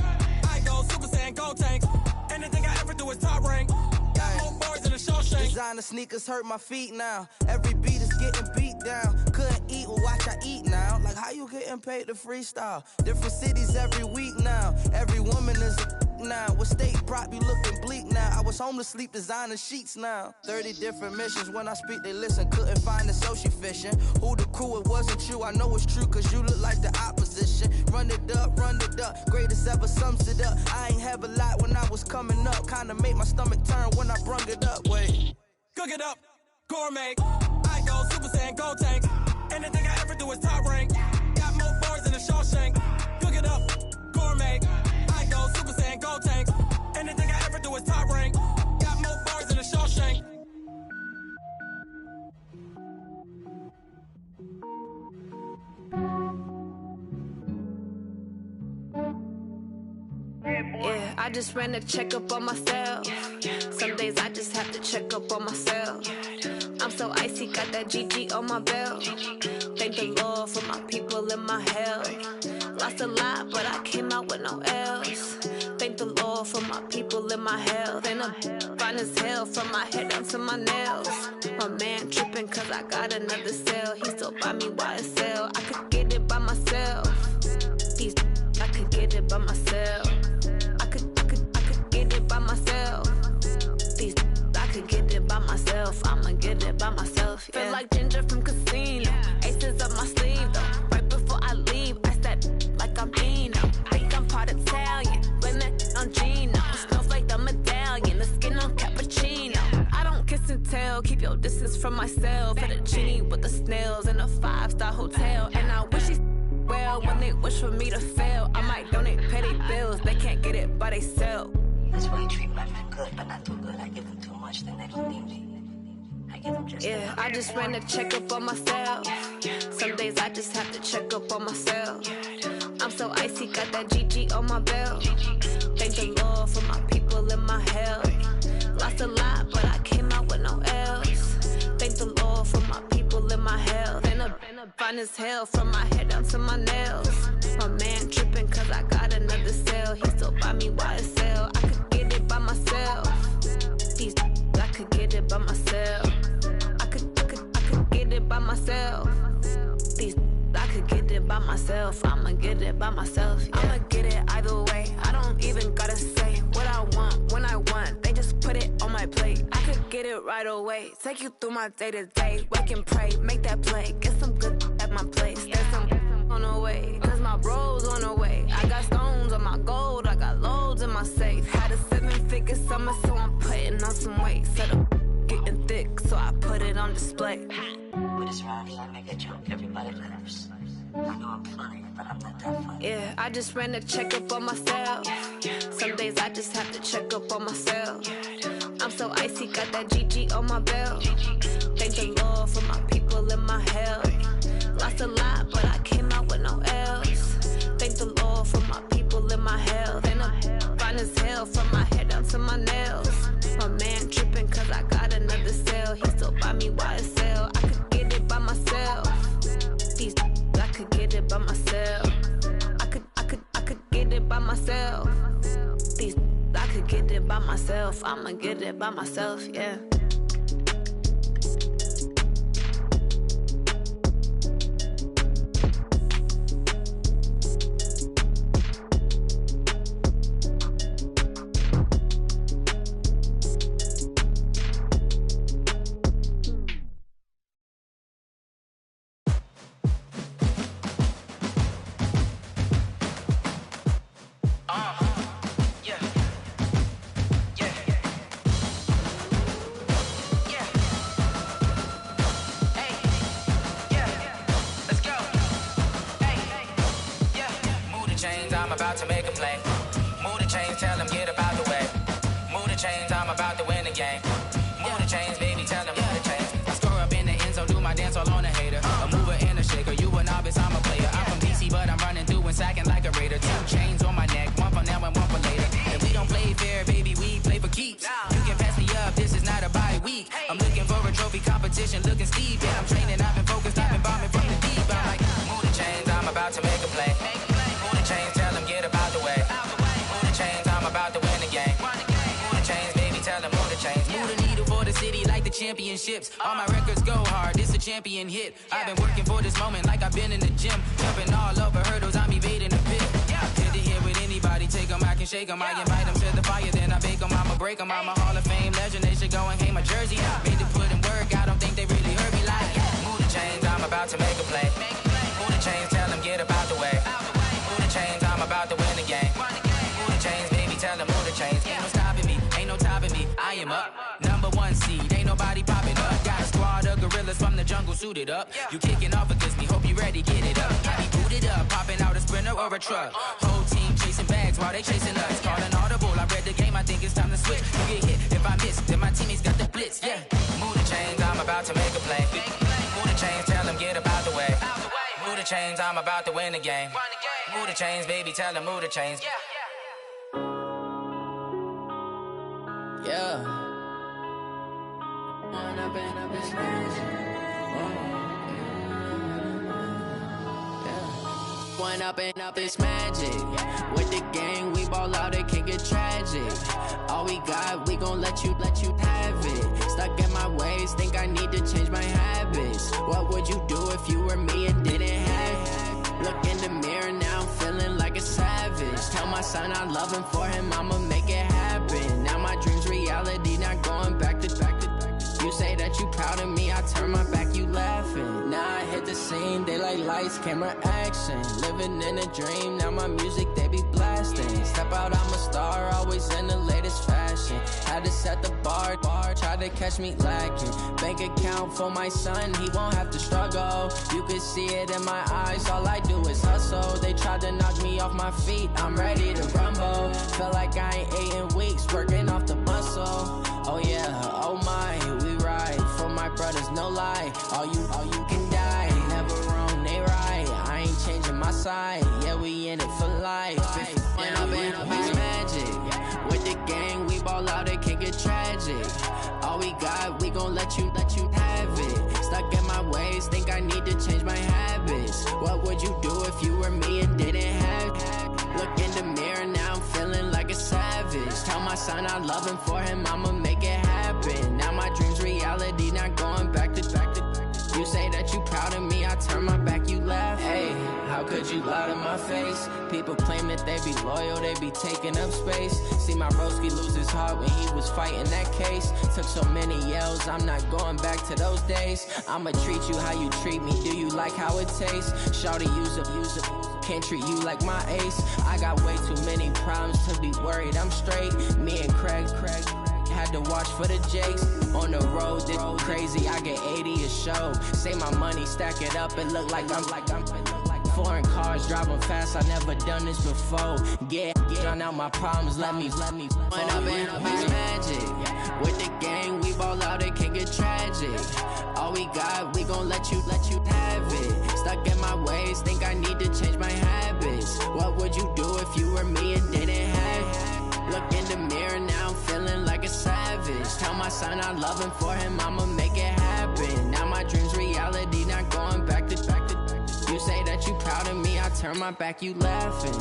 S10: I go Super Saiyan, gold tank. Anything I ever do is top rank. Got more bars than a Shawshank.
S2: Designer sneakers hurt my feet now. Every beat is getting beat down. Couldn't eat, well watch I eat now. Like how you getting paid to freestyle? Different cities every week now. Every woman is a now. With state prop, you looking bleak now. I was home to sleep, designer sheets now. 30 different missions. When I speak, they listen. Couldn't find it, so she fishing. Who the crew? It wasn't you. I know it's true, cause you look like the opposition. Run it up. Greatest ever sums it up. I ain't have a lot when I was coming up. Kinda made my stomach turn when I brung it up. Wait.
S10: Cook it up, gourmet. I go Super Saiyan, gold tank. Anything I ever do is top rank. Got more bars than a Shawshank. Cook it up, gourmet. I go Super Saiyan, gold tank. Anything I ever do is top rank. Got more bars than a Shawshank.
S11: Yeah, I just ran a checkup on myself. Some days I just have to check up on myself. I'm so icy, got that GG on my belt. Thank the Lord for my people and my health. Lost a lot, but I came out with no L's. Thank the Lord for my people and my health. And I'm fine as hell from my head down to my nails. My man tripping cause I got another cell. He still buy me YSL. I could get it by myself. These I could get it by myself. I could get it by myself. These I could get it by myself. I'ma get it by myself. Yeah. Feel like Ginger from Casino. Aces up my sleeve though. Right before I leave, I step like I'm Dino. Think I'm part Italian. Blame it on Gino. Snowflake the medallion. The skin on cappuccino. I don't kiss and tell. Keep your distance from myself. For the genie with the snails in a 5-star hotel. And I wish he's well when they wish for me to fail. I might donate petty bills. They can't get it by they sell.
S12: That's why you treat my men good, but not too good. I give them too much, then they don't need me. I give them just
S11: yeah, I just ran a checkup on myself. Some days I just have to check up on myself. I'm so icy, got that GG on my belt. Thank the Lord for my people and my health. Lost a lot, but I came out with no L's. Thank the Lord for my people and my health. And I'm fine as hell from my head down to my nails. My man tripping cause I got another cell. He still buy me YSL. I could get it by myself. These I could get it by myself. I could get it by myself. These I it by myself. I'ma get it by myself. Yeah. I'ma get it either way. I don't even gotta say what I want when I want. They just put it on my plate. I could get it right away. Take you through my day to day. Wake and pray, make that play. Get some good at my place. There's some on the way, cause my bros on the way. I got stones on my gold. I got loads in my safe. Had a 7-figure summer, so I'm putting on some weight. Set up getting thick, so I put it on display.
S12: With this rhyme, I make a joke, everybody laughs. I know I'm funny, but I'm not that funny.
S11: Yeah, I just ran a checkup on myself. Some days I just have to check up on myself. I'm so icy, got that GG on my belt. Thank the Lord for my people in my health. Lost a lot, but I came out with no else. Thank the Lord for my people in my health. And I'm fine as hell from my head down to my nails. My man tripping cause I got another sale. He still buy me YSL. I could get it by myself. These I could get it by myself. I could get it by myself. These I could get it by myself. I'ma get it by myself, yeah.
S10: About to make a play. Move the chains, tell them get about the way. Move the chains, I'm about to win the game. Move the chains, baby, tell them move the chains. I score up in the end zone, do my dance all on a hater. A mover and a shaker, you a novice, I'm a player. I'm from DC, but I'm running through and sacking like a raider. 2 chains on my neck, one for now and one for later. If we don't play fair, baby, we play for keeps. You can pass me up, this is not a bye week. I'm looking for a trophy competition, looking steep. Yeah, I'm training, I've been focused, I've been bombing from the deep. I'm like, move the chains, I'm about to make a play. Move the chains, tell them get about the way. Move the chains, I'm about to win the game. Move the chains, baby, tell them move the chains. Move the needle for the city like the championships. All my records go hard, this a champion hit. I've been working for this moment like I've been in the gym. Jumping all over hurdles, I'm evading the pit. Hit to hit with anybody, take them, I can shake them. I invite them to the fire, then I bake them, I'ma break them. I'm a Hall of Fame legend, they should go and hang my jersey. Made to put in work, I don't think they really heard me like. Move the chains, I'm about to make a play. Move the chains, tell them get about the way. Move the chains, I'm about to win the game. Move the chains, baby, tell them move the chains. Ain't no stopping me, ain't no topping me. I am up, #1 seed, ain't nobody popping up. Got a squad of gorillas from the jungle suited up. You kicking off against me, hope you ready, get it up. I be booted up, popping out a sprinter or a truck. Whole team chasing bags while they chasing us. Calling audible, I read the game, I think it's time to switch. You get hit, if I miss, then my teammates got the blitz, yeah. Move the chains, I'm about to make a play. Move the chains, tell them get about the way. Move the chains, I'm about to win the game. Move the chains, baby, tell them move the chains. Yeah.
S13: One up and up is magic. With the gang, we ball out, it can get tragic. All we got, we gon' let you have it. Stuck in my ways, think I need to change my habits. What would you do if you were me and didn't have it? Look in the mirror now, I'm feeling like a savage. Tell my son I love him, for him I'ma make it happen. Now my dream's reality, not going back to. You say that you proud of me, I turn my back, you laughing. Now I hit the scene, daylight lights, camera action. Living in a dream, now my music, they be blasting. Step out, I'm a star, always in the latest fashion. Had to set the bar, try to catch me lacking. Bank account for my son, he won't have to struggle. You can see it in my eyes, all I do is hustle. They tried to knock me off my feet, I'm ready to rumble. Feel like I ain't ate in weeks, working off the muscle. Oh yeah, oh my, we ride for my brothers, no lie. All you can die, never wrong, they right. I ain't changing my side, yeah, we in it for life. When up and up is magic. With the gang, we ball out, it can get tragic. All we got, we gon' let you have it. Stuck in my ways, think I need to change my habits. What would you do if you were me and didn't have it? Look in the mirror, now I'm feeling like a savage. Tell my son I love him, for him I'ma make it happen. Now my dream's reality, not going back to. You say that you proud of me, I turn my back, you laugh. Hey, could you lie to my face? People claim that they be loyal, they be taking up space. See my broski lose his heart when he was fighting that case. Took so many yells, I'm not going back to those days. I'ma treat you how you treat me, do you like how it tastes? Shawty, use up, can't treat you like my ace. I got way too many problems to be worried, I'm straight. Me and Craig had to watch for the Jakes. On the road, this crazy, I get 80 a show. Say my money, stack it up, it look like I'm foreign cars, driving fast, I never done this before. Get drown out my problems, let me When up in bitch magic. With the gang, we ball out, it can get tragic. All we got, we gon' let you have it. Stuck in my ways, think I need to change my habits. What would you do if you were me and didn't have it? Look in the mirror, now I'm feeling like a savage. Tell my son I love him, for him I'ma make it happen. Now my dream's reality, not going back to. You say that you proud of me, I turn my back, you laughing.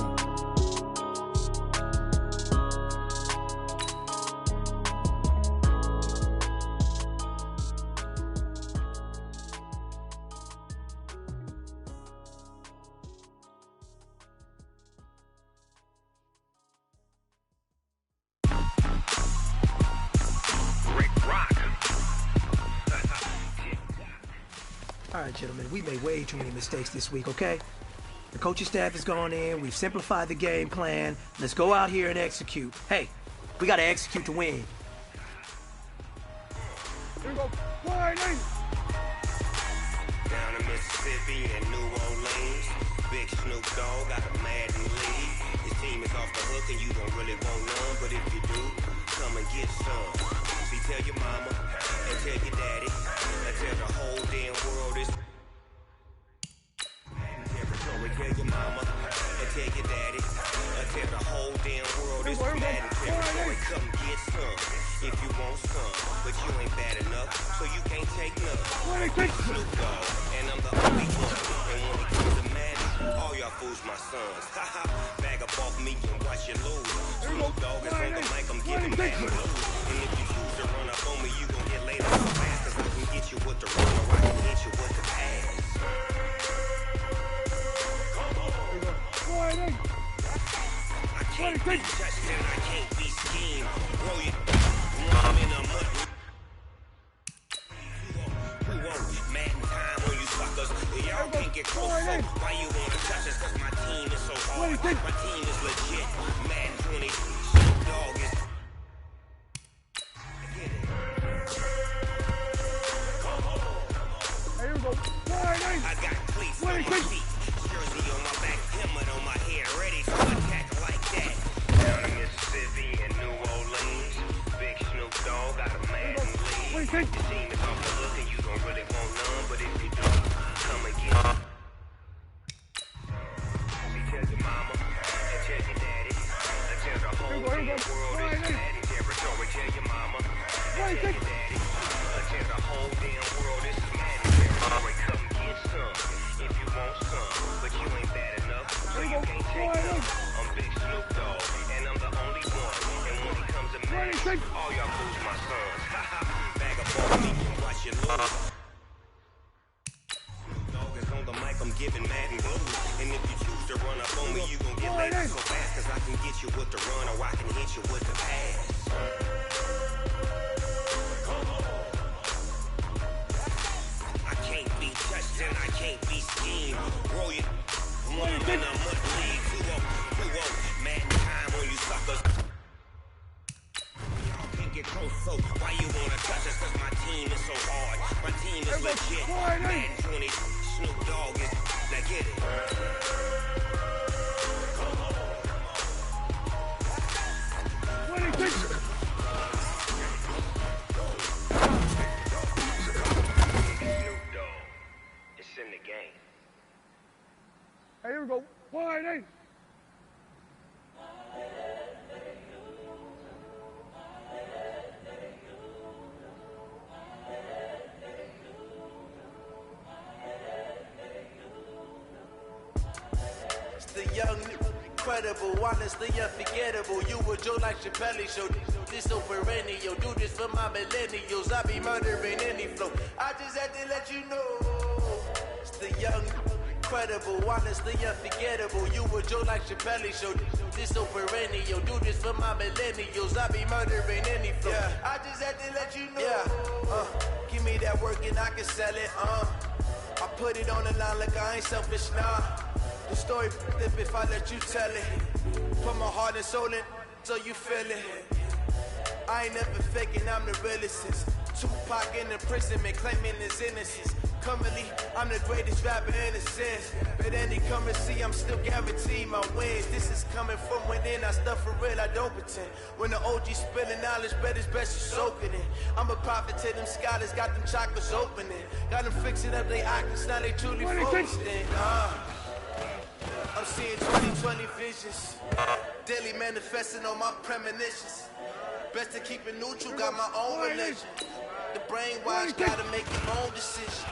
S14: All right, gentlemen, we made way too many mistakes this week, okay? The coaching staff has gone in, we've simplified the game plan. Let's go out here and execute. Hey, we gotta execute to win.
S4: Here we go. Fighting!
S15: Down in Mississippi and New Orleans, Big Snoop Dogg got a Madden lead. His team is off the hook and you don't really want none, but if you do, come and get some. See, tell your mama and tell your daddy and tell the whole damn world this. Tell your mama and tell your daddy and tell the whole damn world this Madden territory. Come get some if you want some, but you ain't bad enough, so you can't take none. Snoop Dogg, and I'm the only one. And when it comes to Madden, all y'all fools my sons. Haha, bag up off me and watch you lose. Snoop Dogg is on the mic, I'm giving Madden blues. And if you choose to run up on me, you gon' get laid out so fast, cause I can get you with the run or I can hit you with the pass. I can't be touched and I can't be schemed. Roll you, I'm in a mud. Who won't? Madden time on you suckers. Y'all can't get close, so why you wanna touch us? Cause my team is so hard. My team is legit. Madden 20, Snoop Dogg is.
S4: Here we go.
S15: I got cleats on my feet, jersey on my back, helmet on my head, ready to attack like that. Down in Mississippi and New Orleans, Big Snoop Dogg got a Madden lead. Your team is off the hook and you don't really want none, but if you do, come and get it. See, tell your mama and tell your daddy and tell the whole damn world this Madden territory. Tell your mama and tell your daddy and tell the whole damn world this is Madden territory. Come get some if you want some, but you ain't bad enough, so you can't take none. I'm Big Snoop Dogg, and I'm the only one. And when it comes to Madden, all y'all fools my sons. Bag up on me and watch you lose. Snoop Dogg is on the mic, I'm giving Madden blues. And if you choose to run up on me, you gon' get laid out so fast, cause I can get you with the run or I can hit you with the pass. I can't be touched and I can't be schemed. Roll you, I'm in a mud league. Who won't? Madden time on you suckers. Y'all can't get close, so why you wanna touch us? Cause my team is so hard. My team is legit. Madden 20, Snoop Dogg is. Now get it. In the game.
S4: Hey, here we go. Fighting!
S16: It's the young, incredible, honestly unforgettable. You were Joe like Chappelle show. This so perennial. Do this for my millennials. I be murdering any flow. I just had to let you know. It's the young, incredible, honestly unforgettable. You a joke like Chappelle Show. This so perennial, do this for my millennials. I be murdering any flow. Yeah. I just had to let you know. Yeah. Give me that work and I can sell it. I put it on the line like I ain't selfish, nah. The story flip if I let you tell it. Put my heart and soul in so you feel it. I ain't never faking, I'm the realest since Tupac in imprisonment, claiming his innocence. Currently, I'm the greatest rapper in a sense. But any currency, I'm still guaranteed my wins. This is coming from within, I stuff for real, I don't pretend. When the OG spilling knowledge, bet it's best you soaking it. I'm a prophet to them scholars, got them chakras opening. Got them fixing up they octaves, now they truly focused in. I'm seeing 2020 visions. Daily manifesting on my premonitions. Best to keep it neutral, got my own religion. The brainwash gotta make your own decision.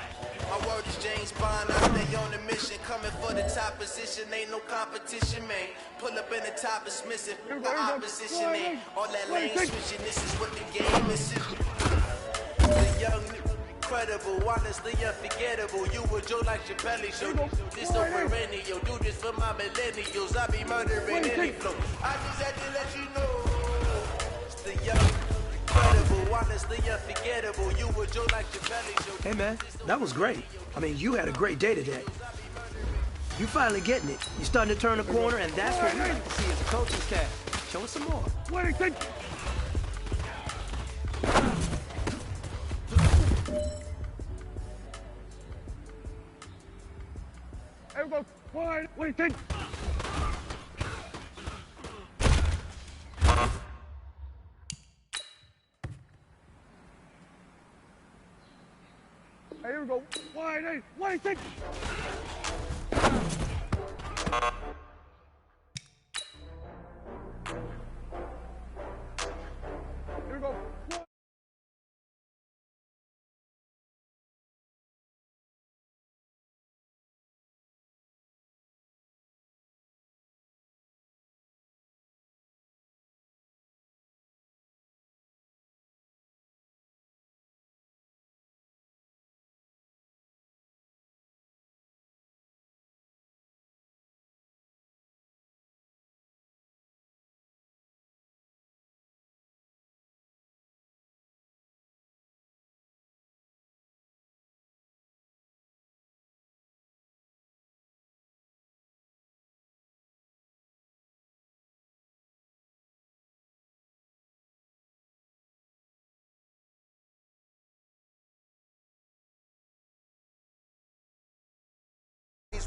S16: My word is James Bond, I stay on a mission. Coming for the top position, ain't no competition, man. Pull up in the top, it's missing. The opposition ain't all that lane switching. This is what the game is. The young, incredible, honestly unforgettable. You a joke like Chappelle Show. This so perennial, do this for my millennials. I be murdering any flow. I just had to let you know. The young, incredible, honestly unforgettable. You a joke like Chappelle Show.
S14: Hey man, that was great. I mean, you had a great day today. You finally getting it. You're starting to turn the corner, and that's what we like to see as a coaching staff. Show us some more.
S4: Here we go. What do you think? Hey, here we go. What do you think? Here we go.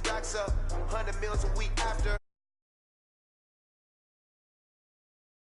S16: Racks up, 100 meals a week after.